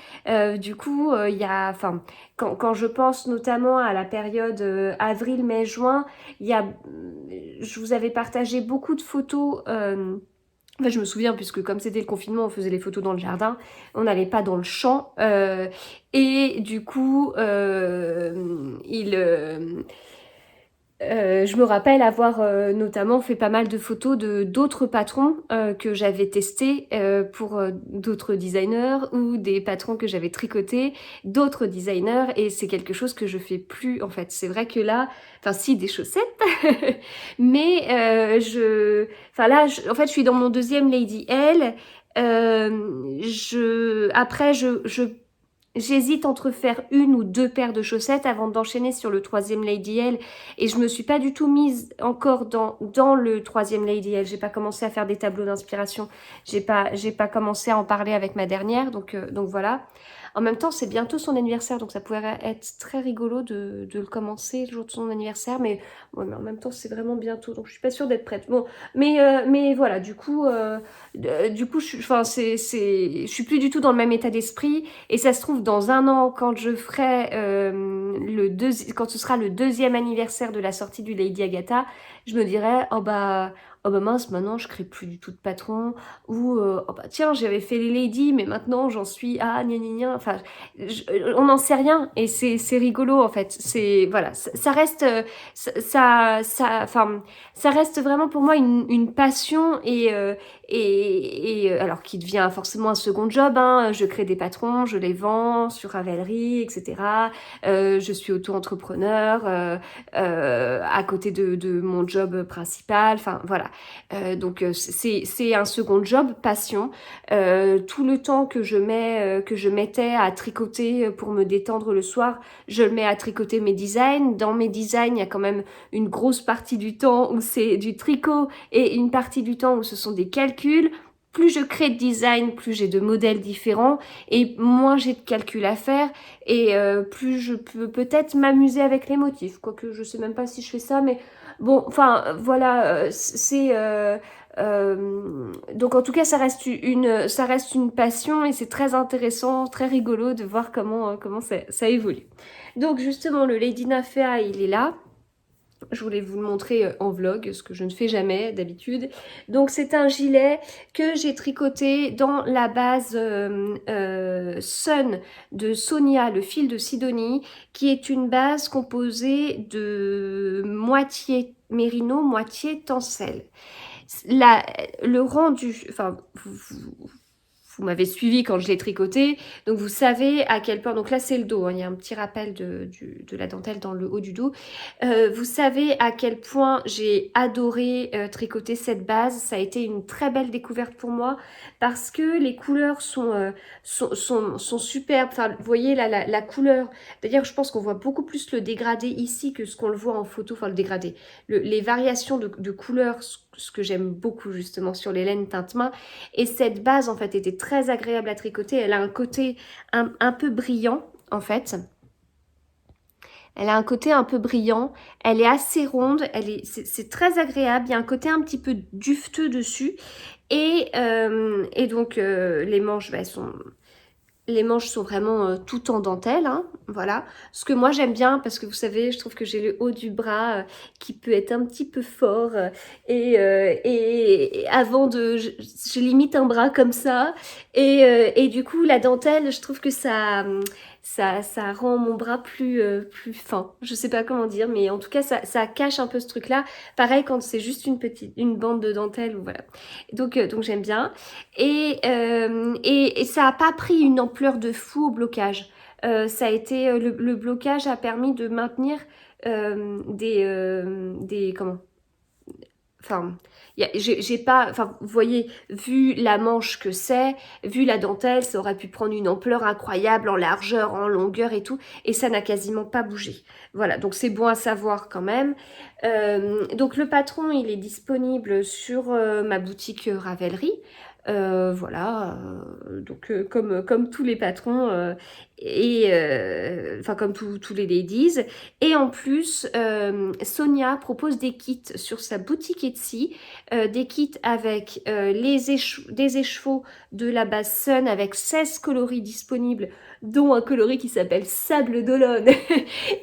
Du coup, il y a, enfin, quand je pense notamment à la période avril, mai, juin, je vous avais partagé beaucoup de photos. Enfin, je me souviens, puisque comme c'était le confinement, on faisait les photos dans le jardin, on n'allait pas dans le champ. Et du coup, je me rappelle avoir notamment fait pas mal de photos de d'autres patrons que j'avais testés pour d'autres designers ou des patrons que j'avais tricotés, d'autres designers, et c'est quelque chose que je fais plus en fait. C'est vrai que là, enfin si des chaussettes, mais enfin là, en fait, je suis dans mon deuxième Lady L. Après, j'hésite entre faire une ou deux paires de chaussettes avant d'enchaîner sur le troisième Lady L. Et je me suis pas du tout mise encore dans le troisième Lady L. J'ai pas commencé à faire des tableaux d'inspiration. J'ai pas commencé à en parler avec ma dernière. Donc voilà. En même temps, c'est bientôt son anniversaire. Donc ça pourrait être très rigolo de le commencer le jour de son anniversaire. Mais, ouais, mais en même temps, c'est vraiment bientôt. Donc je suis pas sûre d'être prête. Bon, mais voilà. Du coup, je suis plus du tout dans le même état d'esprit. Et ça se trouve, dans un an, quand je ferai quand ce sera le deuxième anniversaire de la sortie du Lady Agatha, je me dirai, oh bah mince, maintenant je crée plus du tout de patron, ou oh bah tiens, j'avais fait les ladies, mais maintenant j'en suis à gna gna gna. Enfin, on n'en sait rien, et c'est rigolo en fait. Voilà, ça reste enfin, ça reste vraiment pour moi une passion alors qui devient forcément un second job, hein. Je crée des patrons, je les vends sur Ravelry, etc. Je suis auto-entrepreneur à côté de mon job principal. Enfin voilà, voilà. Donc c'est un second job, passion. Tout le temps que je mettais à tricoter pour me détendre le soir, je le mets à tricoter mes designs. Dans mes designs, il y a quand même une grosse partie du temps où c'est du tricot et une partie du temps où ce sont des calculs. Plus je crée de design, plus j'ai de modèles différents et moins j'ai de calculs à faire et plus je peux peut-être m'amuser avec les motifs. Quoique je sais même pas si je fais ça, mais bon, enfin voilà, donc en tout cas ça reste une passion et c'est très intéressant, très rigolo de voir comment ça évolue. Donc justement le Lady Nafea il est là. Je voulais vous le montrer en vlog, ce que je ne fais jamais d'habitude. Donc c'est un gilet que j'ai tricoté dans la base Sun de Sonia, le fil de Sidonie, qui est une base composée de moitié mérino, moitié tencel. Le rendu, enfin, vous m'avez suivi quand je l'ai tricoté, donc vous savez à quel point, donc là c'est le dos, hein, il y a un petit rappel de la dentelle dans le haut du dos, vous savez à quel point j'ai adoré tricoter cette base, ça a été une très belle découverte pour moi, parce que les couleurs sont superbes, enfin vous voyez là, la couleur, d'ailleurs je pense qu'on voit beaucoup plus le dégradé ici que ce qu'on le voit en photo, enfin le dégradé, les variations de couleurs, ce que j'aime beaucoup justement sur les laines teinte main, et cette base en fait était très agréable à tricoter, elle a un côté un peu brillant en fait. Elle a un côté un peu brillant, elle est assez ronde, c'est très agréable, il y a un côté un petit peu dufteux dessus. Et donc les manches, bah, les manches sont vraiment toutes en dentelle, hein, voilà. Ce que moi j'aime bien, parce que vous savez, je trouve que j'ai le haut du bras qui peut être un petit peu fort. Et avant de... Je limite un bras comme ça. Et du coup, la dentelle, je trouve que ça rend mon bras plus fin. Je sais pas comment dire, mais en tout cas, ça cache un peu ce truc-là. Pareil quand c'est juste une bande de dentelle, ou voilà. Donc j'aime bien. Et ça n'a pas pris une ampleur de fou au blocage. Ça a été, le blocage a permis de maintenir comment, enfin, j'ai pas, enfin, vous voyez, vu la manche que c'est, vu la dentelle, ça aurait pu prendre une ampleur incroyable en largeur, en longueur et tout, et ça n'a quasiment pas bougé. Voilà, donc c'est bon à savoir quand même. Donc le patron, il est disponible sur ma boutique Ravelry. Voilà, donc comme tous les patrons enfin comme tous les ladies. Et en plus, Sonia propose des kits sur sa boutique Etsy, des kits avec des écheveaux de la base Sun avec 16 coloris disponibles, dont un coloris qui s'appelle Sable d'Olonne.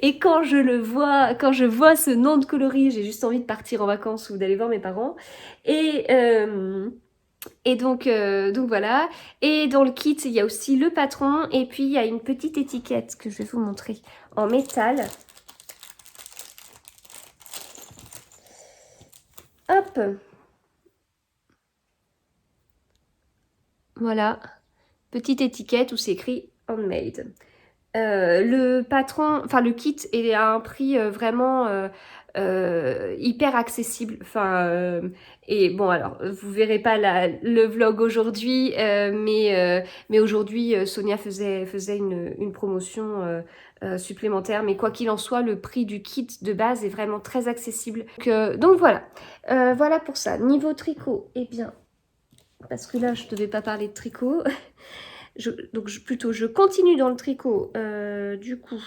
Et quand je vois ce nom de coloris, j'ai juste envie de partir en vacances ou d'aller voir mes parents. Et donc voilà. Et dans le kit, il y a aussi le patron. Et puis, il y a une petite étiquette que je vais vous montrer en métal. Hop. Voilà. Petite étiquette où c'est écrit « Handmade ». Le patron, enfin le kit est à un prix vraiment hyper accessible. Enfin, et bon alors, vous verrez pas le vlog aujourd'hui, mais aujourd'hui Sonia faisait une promotion supplémentaire. Mais quoi qu'il en soit, le prix du kit de base est vraiment très accessible. Donc voilà, voilà pour ça. Niveau tricot, eh bien, parce que là je devais pas parler de tricot. Donc plutôt je continue dans le tricot, du coup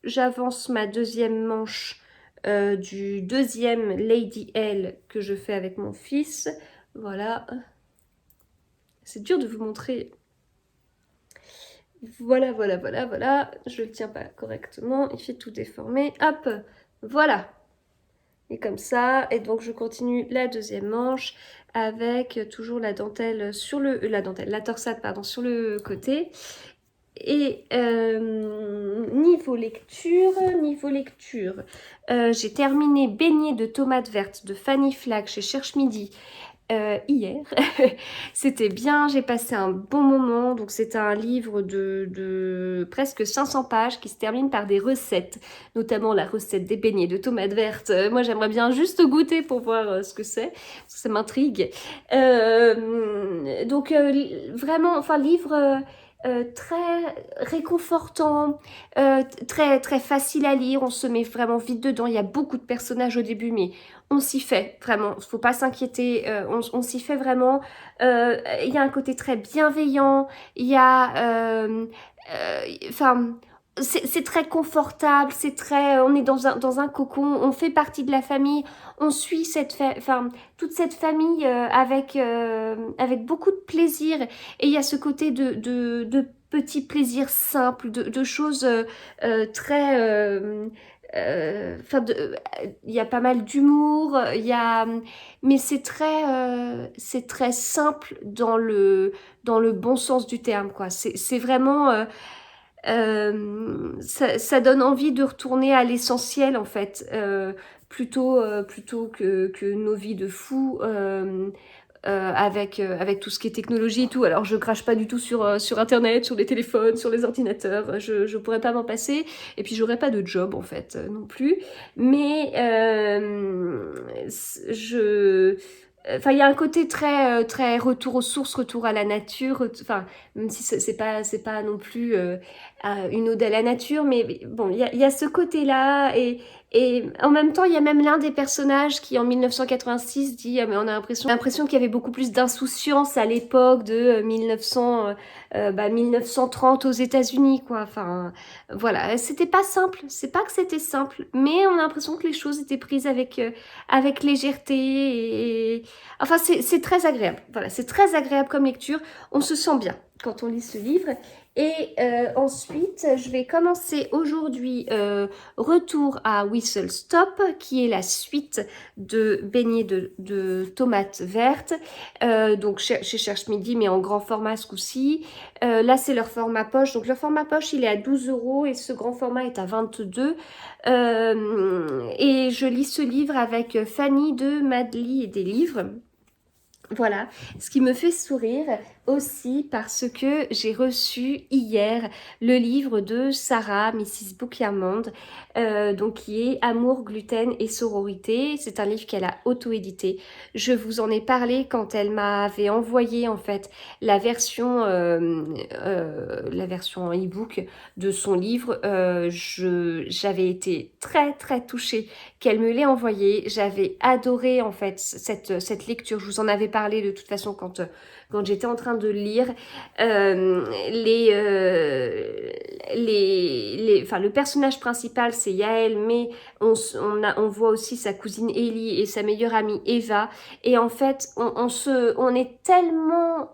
j'avance ma deuxième manche du deuxième Lady L que je fais avec mon fils, voilà, c'est dur de vous montrer, voilà, je le tiens pas correctement, il fait tout déformé, hop, voilà. Et comme ça, et donc je continue la deuxième manche avec toujours la dentelle sur la torsade pardon, sur le côté. Et niveau lecture, j'ai terminé Beignet de tomates vertes de Fanny Flack chez Cherche Midi hier. C'était bien, j'ai passé un bon moment. Donc c'est un livre de presque 500 pages qui se termine par des recettes, notamment la recette des beignets de tomates vertes. Moi j'aimerais bien juste goûter pour voir ce que c'est, parce que ça m'intrigue. Donc vraiment, enfin livre très réconfortant, très très facile à lire, on se met vraiment vite dedans. Il y a beaucoup de personnages au début, mais on s'y fait vraiment. Faut pas s'inquiéter, on s'y fait vraiment. Il y a un côté très bienveillant. Il y a, enfin. C'est très confortable, c'est très, on est dans un cocon, on fait partie de la famille, on suit toute cette famille avec beaucoup de plaisir. Et il y a ce côté de petits plaisirs simples, de choses très... il y a pas mal d'humour, mais c'est très simple dans le bon sens du terme, quoi. C'est vraiment... ça donne envie de retourner à l'essentiel, en fait, plutôt que nos vies de fous. Avec tout ce qui est technologie et tout. Alors je crache pas du tout sur Internet, sur les téléphones, sur les ordinateurs, je pourrais pas m'en passer, et puis j'aurais pas de job en fait non plus, mais enfin il y a un côté très retour aux sources, retour à la nature, enfin même si c'est pas non plus une ode à la nature, mais bon il y a ce côté-là. Et en même temps, il y a même l'un des personnages qui, en 1986, dit mais on a l'impression qu'il y avait beaucoup plus d'insouciance à l'époque de 1930 aux États-Unis, quoi. Enfin, voilà, c'était pas simple. C'est pas que c'était simple, mais on a l'impression que les choses étaient prises avec légèreté. Enfin, c'est très agréable. Voilà, c'est très agréable comme lecture. On se sent bien quand on lit ce livre. Et ensuite, je vais commencer aujourd'hui Retour à Whistle Stop, qui est la suite de beignets de tomates vertes. Donc chez Cherche Midi, mais en grand format ce coup-ci. Là, c'est leur format poche. Donc leur format poche, il est à 12 € et ce grand format est à 22. Et je lis ce livre avec Fanny de Madly et des livres. Voilà, ce qui me fait sourire aussi parce que j'ai reçu hier le livre de Sarah, Mrs. Book-Yarmond, donc qui est Amour, gluten et sororité. C'est un livre qu'elle a auto-édité. Je vous en ai parlé quand elle m'avait envoyé en fait la version en e-book de son livre. J'avais été très très touchée qu'elle me l'ait envoyé. J'avais adoré en fait cette lecture. Je vous en avais parlé de toute façon quand j'étais en train de lire. Enfin, le personnage principal c'est Yael, mais on voit aussi sa cousine Ellie et sa meilleure amie Eva. Et en fait, on est tellement...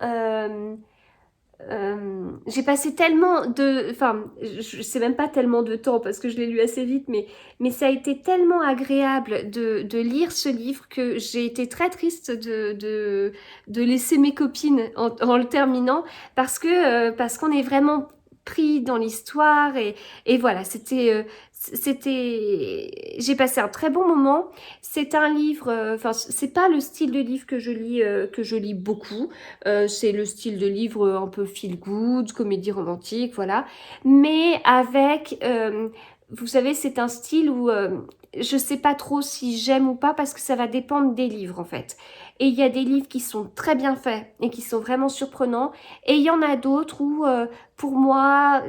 j'ai passé tellement de... Enfin, je sais même pas tellement de temps parce que je l'ai lu assez vite, mais ça a été tellement agréable de lire ce livre que j'ai été très triste de laisser mes copines en le terminant parce qu'on est vraiment pris dans l'histoire et voilà, j'ai passé un très bon moment. C'est un livre, enfin c'est pas le style de livre que je lis beaucoup. C'est le style de livre un peu feel good, comédie romantique, voilà. Mais avec, vous savez, c'est un style où je sais pas trop si j'aime ou pas parce que ça va dépendre des livres en fait. Et il y a des livres qui sont très bien faits et qui sont vraiment surprenants. Et il y en a d'autres où, pour moi,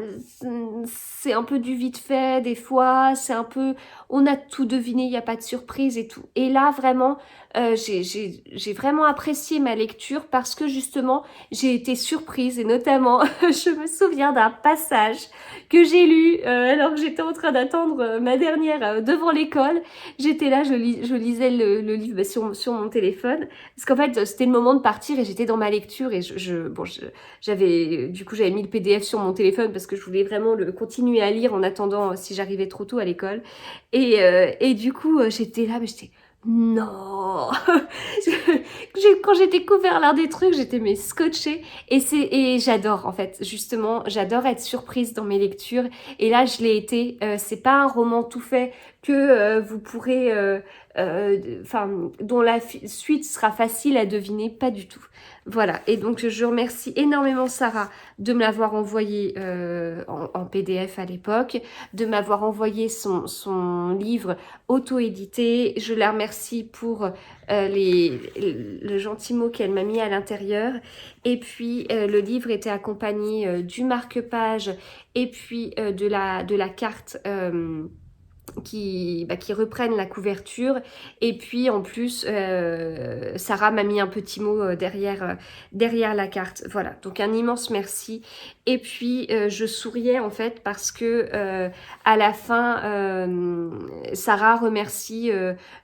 c'est un peu du vite fait des fois. C'est un peu, on a tout deviné, il n'y a pas de surprise et tout. Et là, vraiment, j'ai vraiment apprécié ma lecture parce que justement, j'ai été surprise. Et notamment, je me souviens d'un passage que j'ai lu alors que j'étais en train d'attendre ma dernière devant l'école. J'étais là, je lisais le livre sur mon téléphone. Parce qu'en fait, c'était le moment de partir et j'étais dans ma lecture et j'avais mis le PDF sur mon téléphone parce que je voulais vraiment le continuer à lire en attendant si j'arrivais trop tôt à l'école. Et du coup, j'étais là, mais j'étais non. Quand j'ai découvert l'un des trucs, j'étais mais scotchée et j'adore en fait, justement, j'adore être surprise dans mes lectures et là je l'ai été. C'est pas un roman tout fait vous pourrez, enfin, dont la suite sera facile à deviner, pas du tout. Voilà, et donc je remercie énormément Sarah de me l'avoir envoyé en PDF à l'époque, de m'avoir envoyé son livre auto-édité. Je la remercie pour le gentil mot qu'elle m'a mis à l'intérieur. Et puis le livre était accompagné du marque-page et puis de la carte qui reprennent la couverture. Et puis en plus, Sarah m'a mis un petit mot derrière la carte. Voilà, donc un immense merci. Et puis je souriais en fait parce que à la fin, Sarah remercie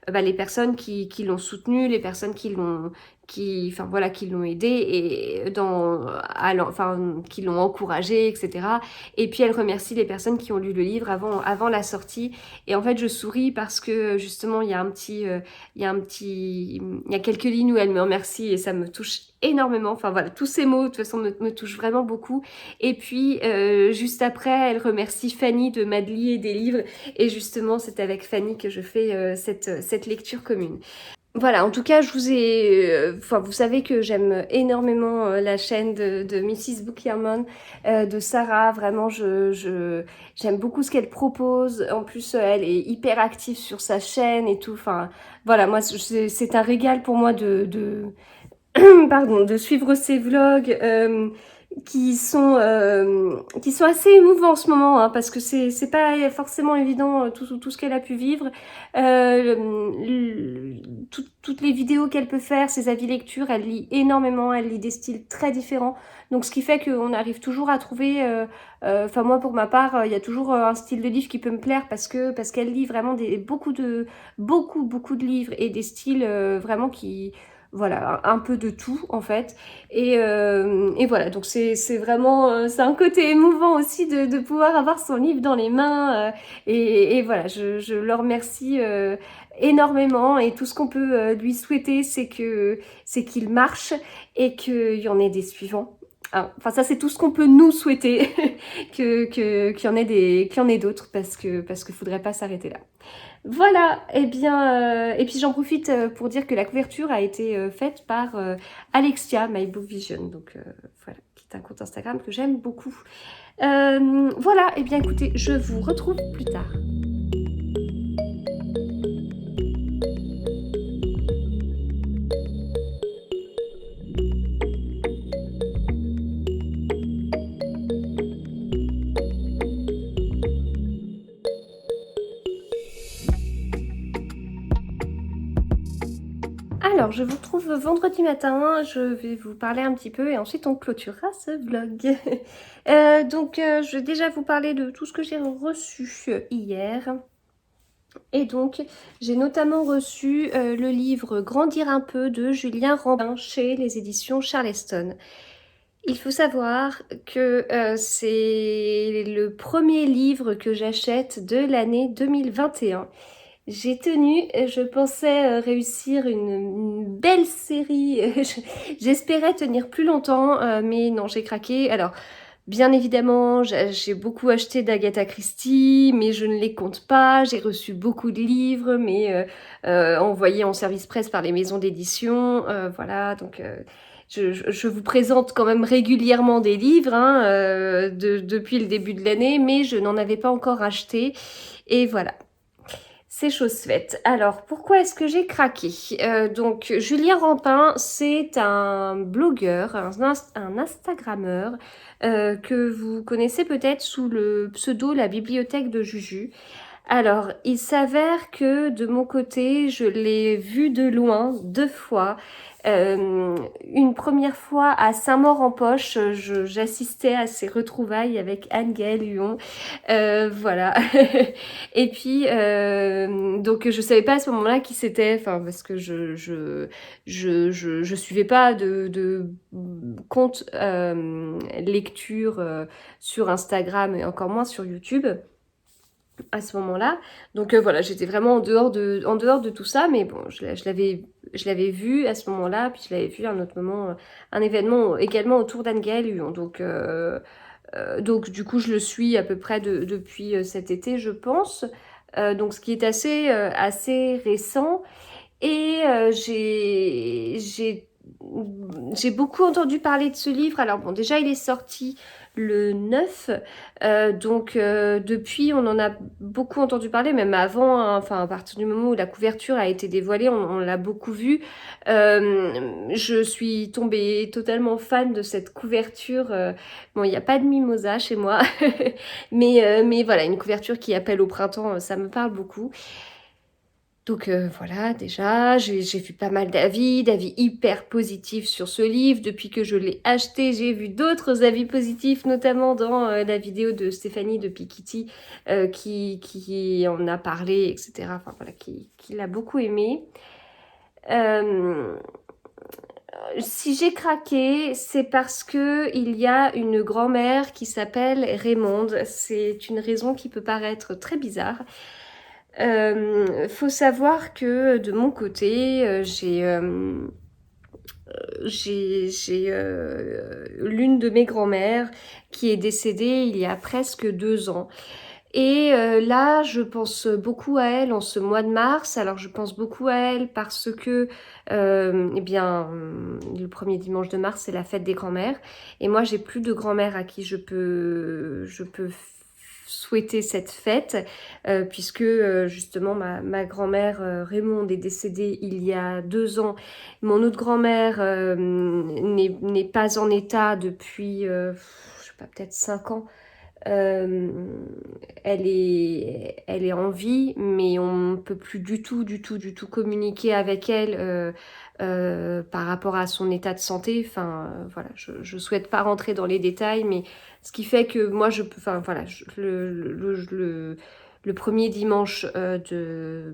les personnes qui l'ont soutenue, les personnes enfin voilà, qui l'ont aidé et qui l'ont encouragé, etc. Et puis elle remercie les personnes qui ont lu le livre avant la sortie. Et en fait, je souris parce que justement, il y a quelques lignes où elle me remercie et ça me touche énormément. Enfin voilà, tous ces mots de toute façon me touchent vraiment beaucoup. Et puis juste après, elle remercie Fanny de Madly et des livres. Et justement, c'est avec Fanny que je fais cette lecture commune. Voilà, en tout cas, vous savez que j'aime énormément la chaîne de Mrs. Book Yarmon, de Sarah. Vraiment, j'aime beaucoup ce qu'elle propose. En plus, elle est hyper active sur sa chaîne et tout. Enfin, voilà, moi, c'est un régal pour moi pardon, de suivre ses vlogs. Qui sont assez émouvants en ce moment, hein, parce que c'est pas forcément évident tout ce qu'elle a pu vivre. Toutes les vidéos qu'elle peut faire, ses avis lecture, elle lit énormément, elle lit des styles très différents. Donc ce qui fait qu'on arrive toujours à trouver, enfin moi pour ma part, il y a toujours un style de livre qui peut me plaire parce qu'elle lit vraiment beaucoup de livres et des styles vraiment voilà, un peu de tout en fait. Et voilà, donc c'est vraiment, c'est un côté émouvant aussi de pouvoir avoir son livre dans les mains. Et voilà, je le remercie énormément. Et tout ce qu'on peut lui souhaiter, c'est qu'il marche et qu'il y en ait des suivants. Enfin, ça, c'est tout ce qu'on peut nous souhaiter, qu'il y en ait d'autres, parce que faudrait pas s'arrêter là. Voilà, et bien, et puis j'en profite pour dire que la couverture a été faite par Alexia, My Book Vision, donc voilà, qui est un compte Instagram que j'aime beaucoup. Voilà, et bien écoutez, je vous retrouve plus tard. Alors, je vous retrouve vendredi matin, je vais vous parler un petit peu et ensuite on clôturera ce vlog. Donc, je vais déjà vous parler de tout ce que j'ai reçu hier. Et donc, j'ai notamment reçu le livre Grandir un peu de Julien Rambin chez les éditions Charleston. Il faut savoir que c'est le premier livre que j'achète de l'année 2021. J'ai tenu, je pensais réussir une belle série, j'espérais tenir plus longtemps, mais non, j'ai craqué. Alors, bien évidemment, j'ai beaucoup acheté d'Agatha Christie, mais je ne les compte pas. J'ai reçu beaucoup de livres, mais envoyés en service presse par les maisons d'édition. Voilà, donc je vous présente quand même régulièrement des livres hein, depuis le début de l'année, mais je n'en avais pas encore acheté. Et voilà. C'est chose faite. Alors, pourquoi est-ce que j'ai craqué donc, Julien Rampin, c'est un blogueur, un Instagrammeur que vous connaissez peut-être sous le pseudo La Bibliothèque de Juju. Alors, il s'avère que de mon côté, je l'ai vu de loin 2 fois. Une première fois à Saint-Maur-en-Poche, j'assistais à ses retrouvailles avec Anne-Gaëlle Huon. Voilà. Et puis, donc je savais pas à ce moment-là qui c'était, enfin parce que je suivais pas de compte lecture sur Instagram et encore moins sur YouTube à ce moment-là. Donc voilà, j'étais vraiment en dehors de tout ça, mais bon, je l'avais vu à ce moment-là, puis je l'avais vu à un autre moment, un événement également autour d'Anne-Gaëlle Huon. Donc du coup, je le suis à peu près depuis cet été, je pense. donc ce qui est assez récent. Et j'ai beaucoup entendu parler de ce livre. Alors bon, déjà il est sorti le 9, donc depuis on en a beaucoup entendu parler, même avant, hein, enfin à partir du moment où la couverture a été dévoilée, on l'a beaucoup vu. Je suis tombée totalement fan de cette couverture. Bon, il n'y a pas de mimosa chez moi, mais voilà, une couverture qui appelle au printemps, ça me parle beaucoup. Donc voilà, déjà, j'ai vu pas mal d'avis hyper positifs sur ce livre. Depuis que je l'ai acheté, j'ai vu d'autres avis positifs, notamment dans la vidéo de Stéphanie de Piketty qui en a parlé, etc. Enfin voilà, qui l'a beaucoup aimé. Euh, Si j'ai craqué, c'est parce que il y a une grand-mère qui s'appelle Raymonde. C'est une raison qui peut paraître très bizarre. Faut savoir que de mon côté, j'ai l'une de mes grand-mères qui est décédée il y a presque 2 ans. Et là, je pense beaucoup à elle en ce mois de mars. Alors, je pense beaucoup à elle parce que, eh bien, le premier dimanche de mars, c'est la fête des grands-mères. Et moi, j'ai plus de grand-mère à qui je peux souhaiter cette fête, puisque justement, ma grand-mère Raymonde est décédée il y a 2 ans. Mon autre grand-mère n'est pas en état depuis, je sais pas, peut-être 5 ans. Euh, elle est en vie, mais on ne peut plus du tout communiquer avec elle par rapport à son état de santé. Enfin, voilà, je souhaite pas rentrer dans les détails, mais ce qui fait que moi, je peux, enfin, voilà, le premier dimanche de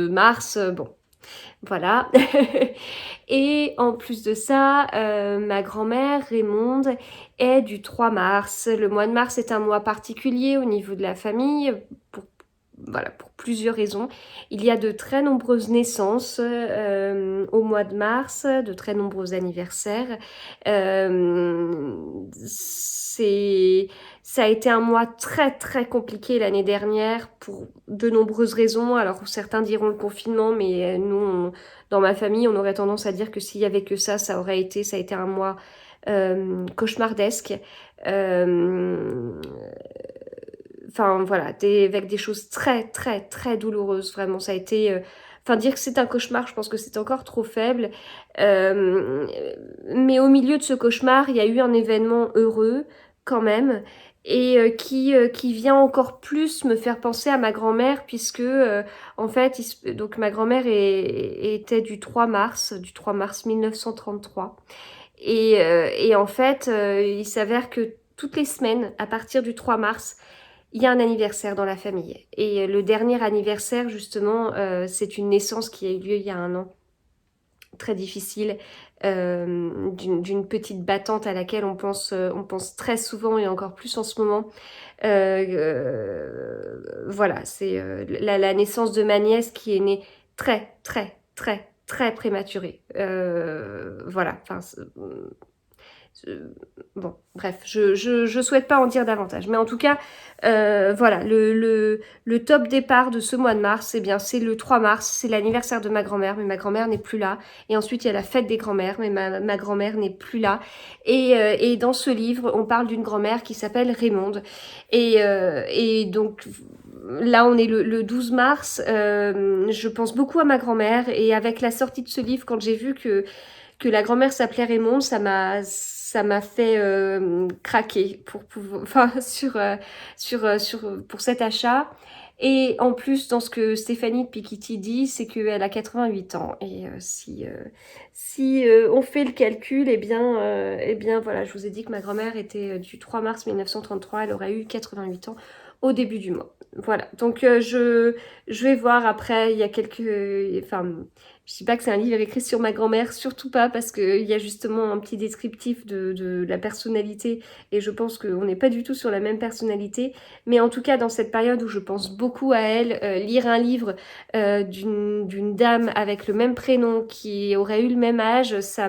mars, bon, voilà. Et en plus de ça, ma grand-mère Raymonde est du 3 mars. Le mois de mars est un mois particulier au niveau de la famille, pour, voilà, pour plusieurs raisons. Il y a de très nombreuses naissances au mois de mars, de très nombreux anniversaires. C'est Ça a été un mois très très compliqué l'année dernière pour de nombreuses raisons. Alors certains diront le confinement, mais nous, dans ma famille, on aurait tendance à dire que s'il y avait que ça a été un mois cauchemardesque. Euh, Enfin voilà, avec des choses très très très douloureuses. Vraiment, ça a été. Enfin, dire que c'est un cauchemar, je pense que c'est encore trop faible. Euh, mais au milieu de ce cauchemar, il y a eu un événement heureux quand même et qui vient encore plus me faire penser à ma grand-mère puisque en fait, donc ma grand-mère était du 3 mars 1933 et en fait, il s'avère que toutes les semaines, à partir du 3 mars, il y a un anniversaire dans la famille. Et le dernier anniversaire, justement, c'est une naissance qui a eu lieu il y a un an, très difficile, d'une petite battante à laquelle on pense très souvent et encore plus en ce moment. Voilà, c'est la naissance de ma nièce qui est née très, très, très, très prématurée. Voilà, enfin, euh, bon, bref, je souhaite pas en dire davantage. Mais en tout cas, voilà, le top départ de ce mois de mars, eh bien, c'est le 3 mars, c'est l'anniversaire de ma grand-mère, mais ma grand-mère n'est plus là. Et ensuite, il y a la fête des grand-mères, mais ma grand-mère n'est plus là. Et dans ce livre, on parle d'une grand-mère qui s'appelle Raymonde. Et donc, là, on est le 12 mars. Je pense beaucoup à ma grand-mère. Et avec la sortie de ce livre, quand j'ai vu que la grand-mère s'appelait Raymonde, ça m'a fait craquer enfin, pour cet achat. Et en plus, dans ce que Stéphanie de Piketty dit, c'est qu'elle a 88 ans. Et si on fait le calcul, eh bien, voilà, je vous ai dit que ma grand-mère était du 3 mars 1933, elle aurait eu 88 ans au début du mois. Voilà, donc je vais voir après, il y a enfin, je dis pas que c'est un livre écrit sur ma grand-mère, surtout pas, parce qu'il y a justement un petit descriptif de la personnalité, et je pense qu'on n'est pas du tout sur la même personnalité, mais en tout cas, dans cette période où je pense beaucoup à elle, lire un livre d'une dame avec le même prénom, qui aurait eu le même âge, ça,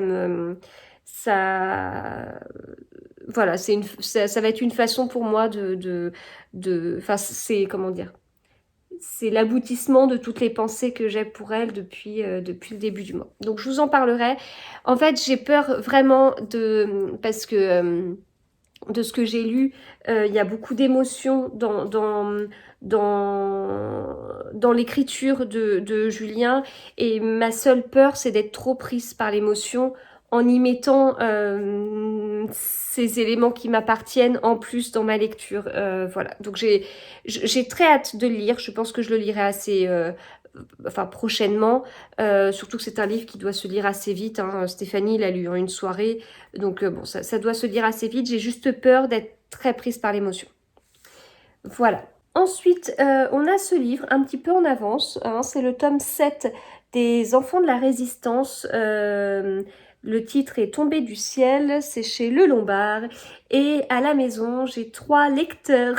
voilà, ça va être une façon pour moi enfin, c'est, comment dire, c'est l'aboutissement de toutes les pensées que j'ai pour elle depuis le début du mois. Donc je vous en parlerai. En fait, j'ai peur vraiment parce que de ce que j'ai lu, il y a beaucoup d'émotions dans l'écriture de Julien, et ma seule peur, c'est d'être trop prise par l'émotion en y mettant ces éléments qui m'appartiennent en plus dans ma lecture. Voilà, donc j'ai très hâte de le lire. Je pense que je le lirai assez prochainement, surtout que c'est un livre qui doit se lire assez vite, hein. Stéphanie l'a lu en une soirée, donc bon, ça doit se lire assez vite. J'ai juste peur d'être très prise par l'émotion. Voilà. Ensuite, on a ce livre un petit peu en avance, hein, c'est le tome 7 des Enfants de la Résistance. Le titre est Tombé du ciel, c'est chez Le Lombard. Et à la maison, j'ai 3 lecteurs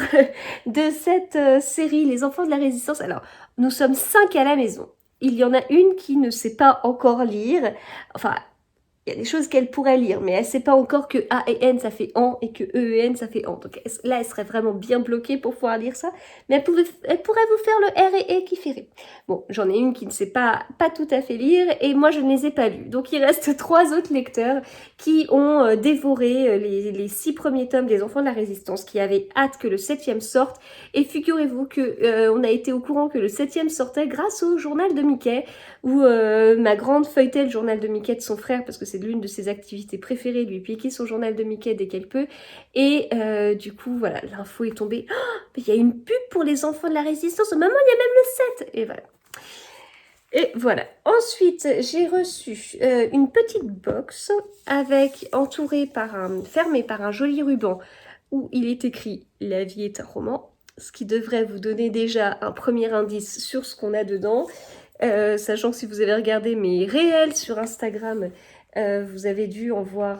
de cette série, Les Enfants de la Résistance. Alors, nous sommes 5 à la maison. Il y en a une qui ne sait pas encore lire. Enfin, il y a des choses qu'elle pourrait lire, mais elle ne sait pas encore que A et N ça fait an et que E et N ça fait an. Donc là, elle serait vraiment bien bloquée pour pouvoir lire ça. Mais elle pourrait vous faire le R et E qui fait rire. Bon, j'en ai une qui ne sait pas tout à fait lire, et moi je ne les ai pas lus. Donc il reste 3 autres lecteurs qui ont dévoré les 6 premiers tomes des Enfants de la Résistance, qui avaient hâte que le 7e sorte. Et figurez-vous que on a été au courant que le 7e sortait grâce au journal de Mickey, où ma grande feuilletait le journal de Mickey de son frère, parce que c'est l'une de ses activités préférées, lui piquer son journal de Mickey dès qu'elle peut. Et du coup, voilà, l'info est tombée. Oh, mais il y a une pub pour les Enfants de la Résistance. Maman, il y a même le 7. Et voilà. Et voilà. Ensuite, j'ai reçu une petite box fermée par un joli ruban où il est écrit « La vie est un roman », ce qui devrait vous donner déjà un premier indice sur ce qu'on a dedans. Sachant que si vous avez regardé mes réels sur Instagram, vous avez dû en voir,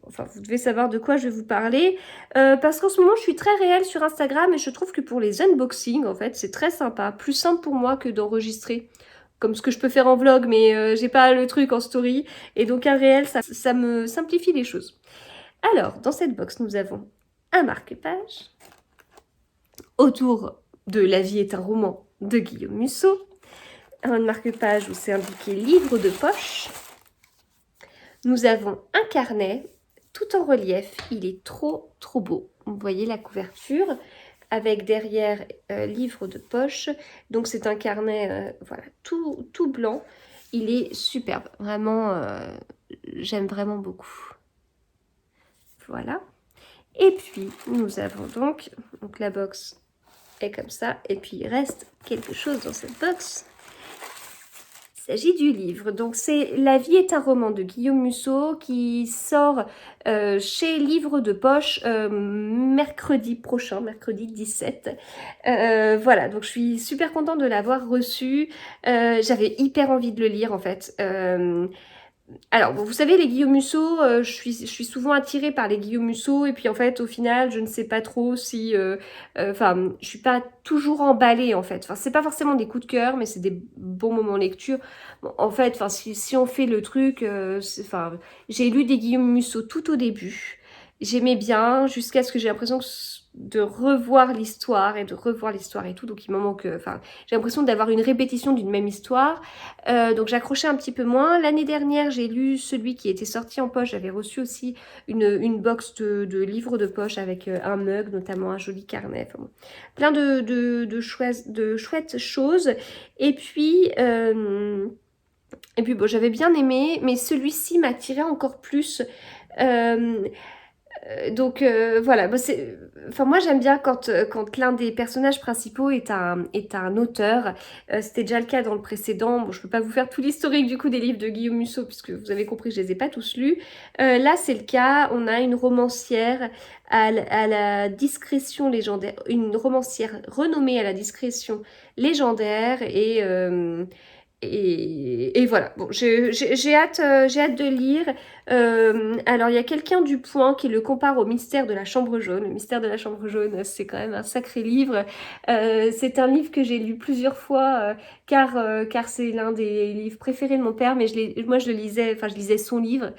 vous devez savoir de quoi je vais vous parler, parce qu'en ce moment je suis très réelle sur Instagram, et je trouve que pour les unboxings, en fait, c'est très sympa, plus simple pour moi que d'enregistrer, comme ce que je peux faire en vlog, mais j'ai pas le truc en story, et donc un réel, ça me simplifie les choses. Alors, dans cette box, nous avons un marque-page autour de La vie est un roman de Guillaume Musso, un marque-page où c'est indiqué livre de poche. Nous avons un carnet tout en relief. Il est trop beau. Vous voyez la couverture avec derrière livre de poche. Donc c'est un carnet voilà, tout blanc. Il est superbe. Vraiment, j'aime vraiment beaucoup. Voilà. Et puis nous avons donc la box est comme ça. Et puis il reste quelque chose dans cette box. Il s'agit du livre. Donc c'est La vie est un roman de Guillaume Musso qui sort chez Livre de Poche mercredi prochain, mercredi 17. Voilà, donc je suis super contente de l'avoir reçu. J'avais hyper envie de le lire en fait. Alors, bon, vous savez, les Guillaume Musso, je suis souvent attirée par les Guillaume Musso, et puis en fait, au final, je ne sais pas trop si... je suis pas toujours emballée, en fait. Enfin, c'est pas forcément des coups de cœur, mais c'est des bons moments lecture. Bon, en fait, si on fait le truc... j'ai lu des Guillaume Musso tout au début. J'aimais bien, jusqu'à ce que j'ai l'impression de revoir l'histoire et tout, donc il m'en manque... j'ai l'impression d'avoir une répétition d'une même histoire. Donc j'accrochais un petit peu moins. L'année dernière, j'ai lu celui qui était sorti en poche. J'avais reçu aussi une box de livres de poche avec un mug, notamment un joli carnet. Enfin, bon, plein de chouettes choses. Et puis bon, j'avais bien aimé, mais celui-ci m'attirait encore plus. Donc voilà, moi j'aime bien quand l'un des personnages principaux est un auteur. C'était déjà le cas dans le précédent. Bon, je peux pas vous faire tout l'historique du coup des livres de Guillaume Musso, puisque vous avez compris, je les ai pas tous lus. Là c'est le cas, on a une romancière à la discrétion légendaire, une romancière renommée à la discrétion légendaire, et voilà. Bon, j'ai hâte de lire. Alors, il y a quelqu'un du Point qui le compare au mystère de la Chambre jaune. Le mystère de la Chambre jaune, c'est quand même un sacré livre. C'est un livre que j'ai lu plusieurs fois, car c'est l'un des livres préférés de mon père, mais moi je le lisais, enfin je lisais son livre,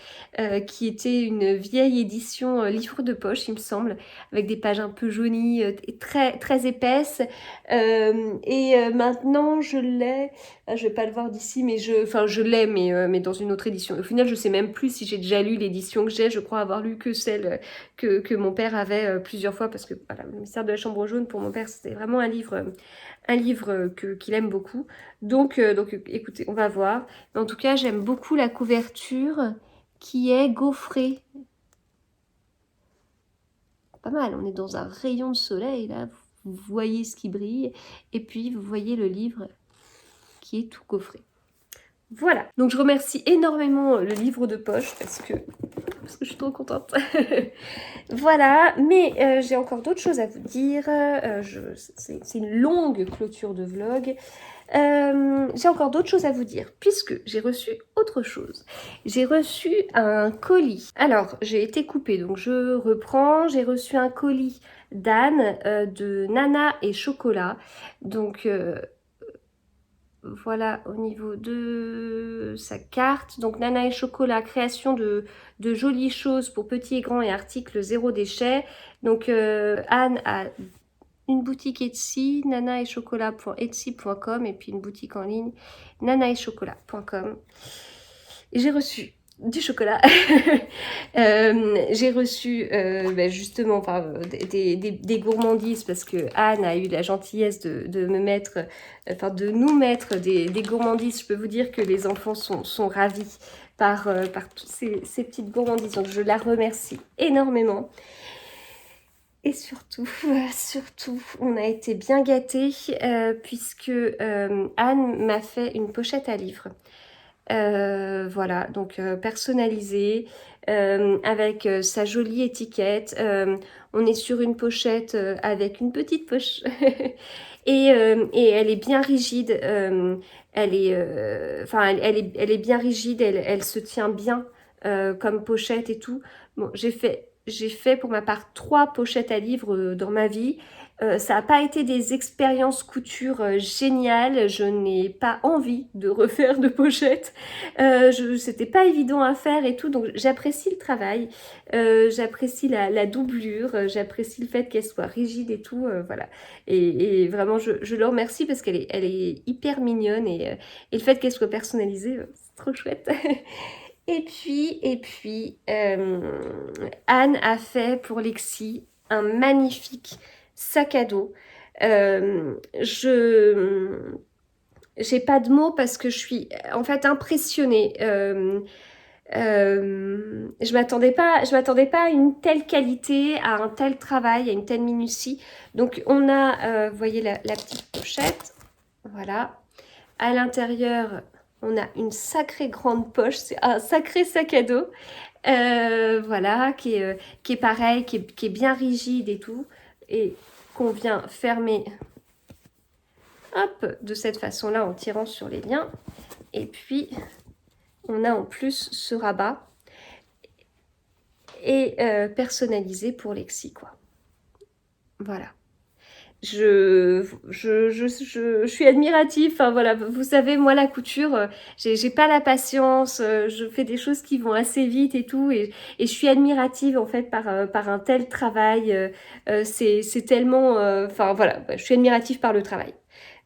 qui était une vieille édition livre de poche, il me semble, avec des pages un peu jaunies, et très, très épaisses. Maintenant, je l'ai... Ah, je vais pas le voir d'ici, mais enfin, je l'ai, mais dans une autre édition. Au final, je sais même plus si j'ai déjà lu l'édition que j'ai. Je crois avoir lu que celle que mon père avait plusieurs fois, parce que voilà, le mystère de la Chambre jaune, pour mon père, c'était vraiment un livre qu'il aime beaucoup. Donc, écoutez, on va voir. Mais en tout cas, j'aime beaucoup la couverture qui est gaufrée. Pas mal, on est dans un rayon de soleil, là. Vous voyez ce qui brille. Et puis, vous voyez le livre qui est tout gaufré. Voilà, donc je remercie énormément le livre de poche parce que je suis trop contente. Voilà, mais j'ai encore d'autres choses à vous dire. C'est une longue clôture de vlog. J'ai encore d'autres choses à vous dire puisque j'ai reçu autre chose. J'ai reçu un colis. Alors, j'ai été coupée, donc je reprends. J'ai reçu un colis d'Anne de Nana et Chocolat. Donc... voilà au niveau de sa carte. Donc Nana et Chocolat, création de jolies choses pour petits et grands et articles zéro déchet. Donc Anne a une boutique Etsy, nanaetchocolat.etsy.com et puis une boutique en ligne, nanaetchocolat.com. Et j'ai reçu du chocolat. J'ai reçu justement des gourmandises parce que Anne a eu la gentillesse de me mettre, de nous mettre des gourmandises. Je peux vous dire que les enfants sont ravis par toutes ces petites gourmandises. Donc je la remercie énormément. Et surtout, on a été bien gâtés puisque Anne m'a fait une pochette à livres. Voilà, donc personnalisée, avec sa jolie étiquette. On est sur une pochette avec une petite poche. Et elle est bien rigide. Elle est bien rigide, elle se tient bien comme pochette et tout. Bon, j'ai fait pour ma part 3 pochettes à livres dans ma vie. Ça n'a pas été des expériences couture géniales. Je n'ai pas envie de refaire de pochettes. C'était pas évident à faire et tout. Donc j'apprécie le travail. J'apprécie la doublure. J'apprécie le fait qu'elle soit rigide et tout. Voilà. Et vraiment, je le remercie parce elle est hyper mignonne. Et le fait qu'elle soit personnalisée, c'est trop chouette. Et puis, Anne a fait pour Lexi un magnifique sac à dos. J'ai pas de mots parce que je suis en fait impressionnée. Je m'attendais pas à une telle qualité, à un tel travail, à une telle minutie. Donc on a, vous voyez la petite pochette, voilà. À l'intérieur, on a une sacrée grande poche, c'est un sacré sac à dos. Voilà, qui est pareil, qui est bien rigide et tout. Et qu'on vient fermer, hop, de cette façon-là en tirant sur les liens. Et puis, on a en plus ce rabat et personnalisé pour Lexi, quoi. Voilà. Je suis admirative, enfin voilà, vous savez, moi la couture, j'ai pas la patience, je fais des choses qui vont assez vite et tout, et je suis admirative en fait par un tel travail, c'est tellement, enfin voilà, je suis admirative par le travail.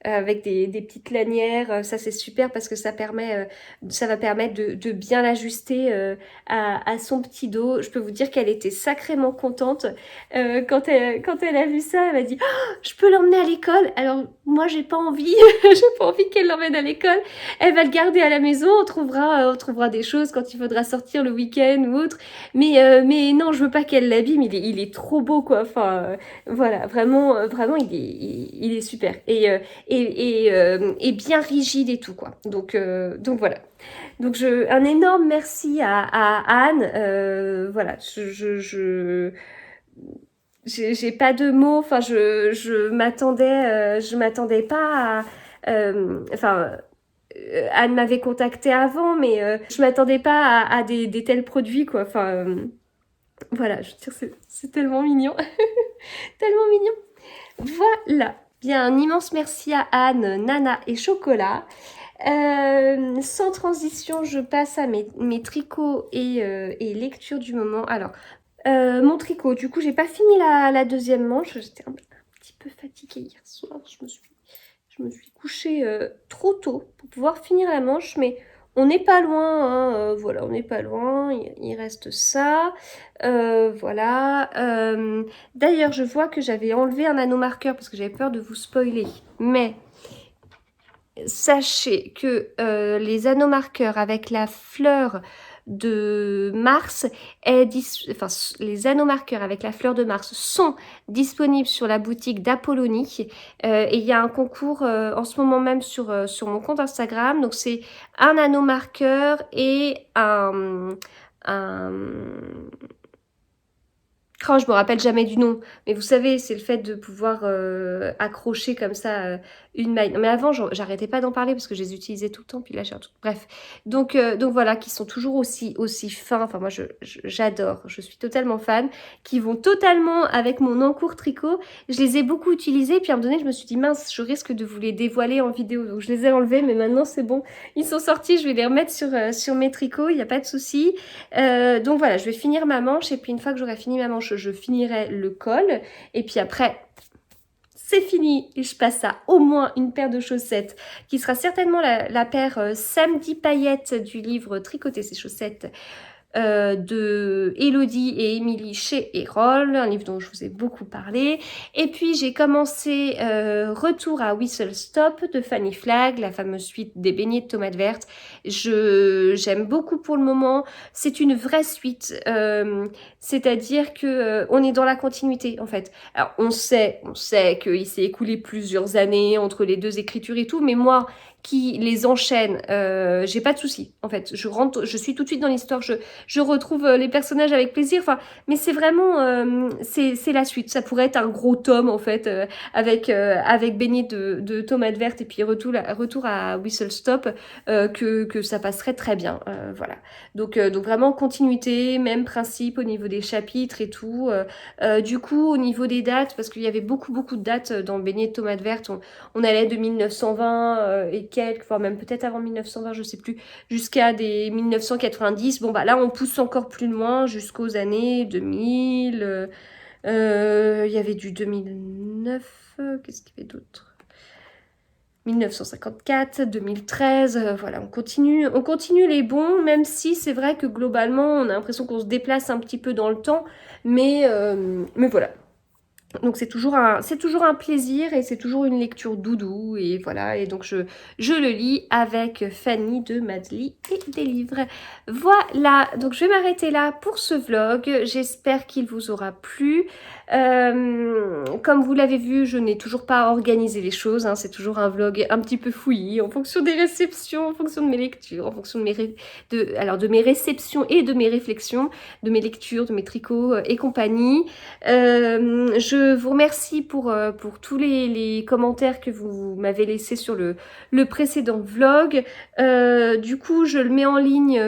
Avec des petites lanières, ça c'est super parce que ça va permettre de bien l'ajuster à son petit dos. Je peux vous dire qu'elle était sacrément contente quand elle a vu ça. Elle m'a dit oh, je peux l'emmener à l'école. Alors moi j'ai pas envie, j'ai pas envie qu'elle l'emmène à l'école. Elle va le garder à la maison. On trouvera des choses quand il faudra sortir le week-end ou autre. Mais non, je veux pas qu'elle l'abîme. Il est trop beau quoi. Enfin voilà, vraiment il est super. Et bien rigide et tout quoi. Donc voilà. Donc un énorme merci à Anne. Voilà, j'ai pas de mots. Enfin, je m'attendais pas à. Enfin, Anne m'avait contacté avant, mais je m'attendais pas à des tels produits, quoi. Enfin, voilà, je veux dire, c'est tellement mignon. Tellement mignon. Voilà. Bien, un immense merci à Anne, Nana et Chocolat. Sans transition, je passe à mes tricots et lectures du moment. Alors, mon tricot, du coup, j'ai pas fini la deuxième manche. J'étais un petit peu fatiguée hier soir. Je me suis couchée trop tôt pour pouvoir finir la manche, mais on n'est pas loin, hein, voilà, on n'est pas loin, il reste ça, voilà. D'ailleurs, je vois que j'avais enlevé un anneau marqueur parce que j'avais peur de vous spoiler, mais sachez que les anneaux marqueurs avec la fleur de Mars enfin, les anneaux marqueurs avec la fleur de Mars sont disponibles sur la boutique d'Apollonie et il y a un concours en ce moment même sur mon compte Instagram. Donc c'est un anneau marqueur et un oh, je me rappelle jamais du nom, mais vous savez, c'est le fait de pouvoir accrocher comme ça une maille. Non, mais avant, j'arrêtais pas d'en parler parce que je les utilisais tout le temps, puis là, j'ai tout. Bref, donc voilà, qui sont toujours aussi fins. Enfin, moi, j'adore, je suis totalement fan, qui vont totalement avec mon encours tricot. Je les ai beaucoup utilisés, puis à un moment donné, je me suis dit, mince, je risque de vous les dévoiler en vidéo. Donc, je les ai enlevés, mais maintenant, c'est bon. Ils sont sortis, je vais les remettre sur mes tricots, il n'y a pas de souci. Donc voilà, je vais finir ma manche et puis une fois que j'aurai fini ma manche, je finirai le col. Et puis après, c'est fini. Et je passe à au moins une paire de chaussettes qui sera certainement la paire Samedi Paillettes du livre Tricoter ses chaussettes de Elodie et Émilie chez Erol, un livre dont je vous ai beaucoup parlé. Et puis j'ai commencé Retour à Whistle Stop de Fanny Flagg, la fameuse suite des beignets de tomates vertes. J'aime beaucoup pour le moment. C'est une vraie suite, c'est-à-dire que on est dans la continuité en fait. Alors on sait qu'il s'est écoulé plusieurs années entre les deux écritures et tout, mais moi qui les enchaîne, j'ai pas de souci en fait. Je suis tout de suite dans l'histoire, je retrouve les personnages avec plaisir. Enfin, mais c'est vraiment, c'est la suite. Ça pourrait être un gros tome en fait, avec beignet de tomates vertes et puis retour à Whistle Stop, que ça passerait très bien. Voilà. Donc vraiment continuité, même principe au niveau des chapitres et tout. Du coup, au niveau des dates, parce qu'il y avait beaucoup de dates dans beignet de tomates vertes, on allait de 1920 et quelques, voire même peut-être avant 1920, je sais plus, jusqu'à des 1990. Bon bah là on pousse encore plus loin jusqu'aux années 2000. Il y avait du 2009, qu'est-ce qu'il y avait d'autre? 1954, 2013, voilà, on continue les bons, même si c'est vrai que globalement on a l'impression qu'on se déplace un petit peu dans le temps, mais voilà. Donc c'est toujours un plaisir et c'est toujours une lecture doudou et voilà, et donc je le lis avec Fanny de Madly et des livres. Voilà, donc je vais m'arrêter là pour ce vlog, j'espère qu'il vous aura plu. Comme vous l'avez vu, je n'ai toujours pas organisé les choses, hein, c'est toujours un vlog un petit peu fouillis en fonction des réceptions, en fonction de mes lectures, en fonction de mes réceptions et de mes réflexions, de mes lectures, de mes tricots et compagnie. Je vous remercie pour tous les commentaires que vous m'avez laissés sur le précédent vlog. Du coup, je le mets en ligne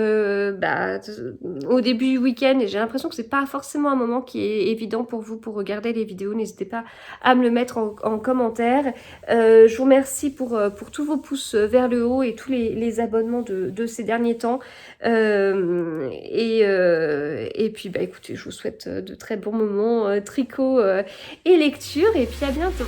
au début du week-end et j'ai l'impression que c'est pas forcément un moment qui est évident pour vous pour regarder les vidéos. N'hésitez pas à me le mettre en commentaire. Je vous remercie pour tous vos pouces vers le haut et tous les abonnements de ces derniers temps. Et puis, bah écoutez, je vous souhaite de très bons moments tricot et lecture, et puis à bientôt.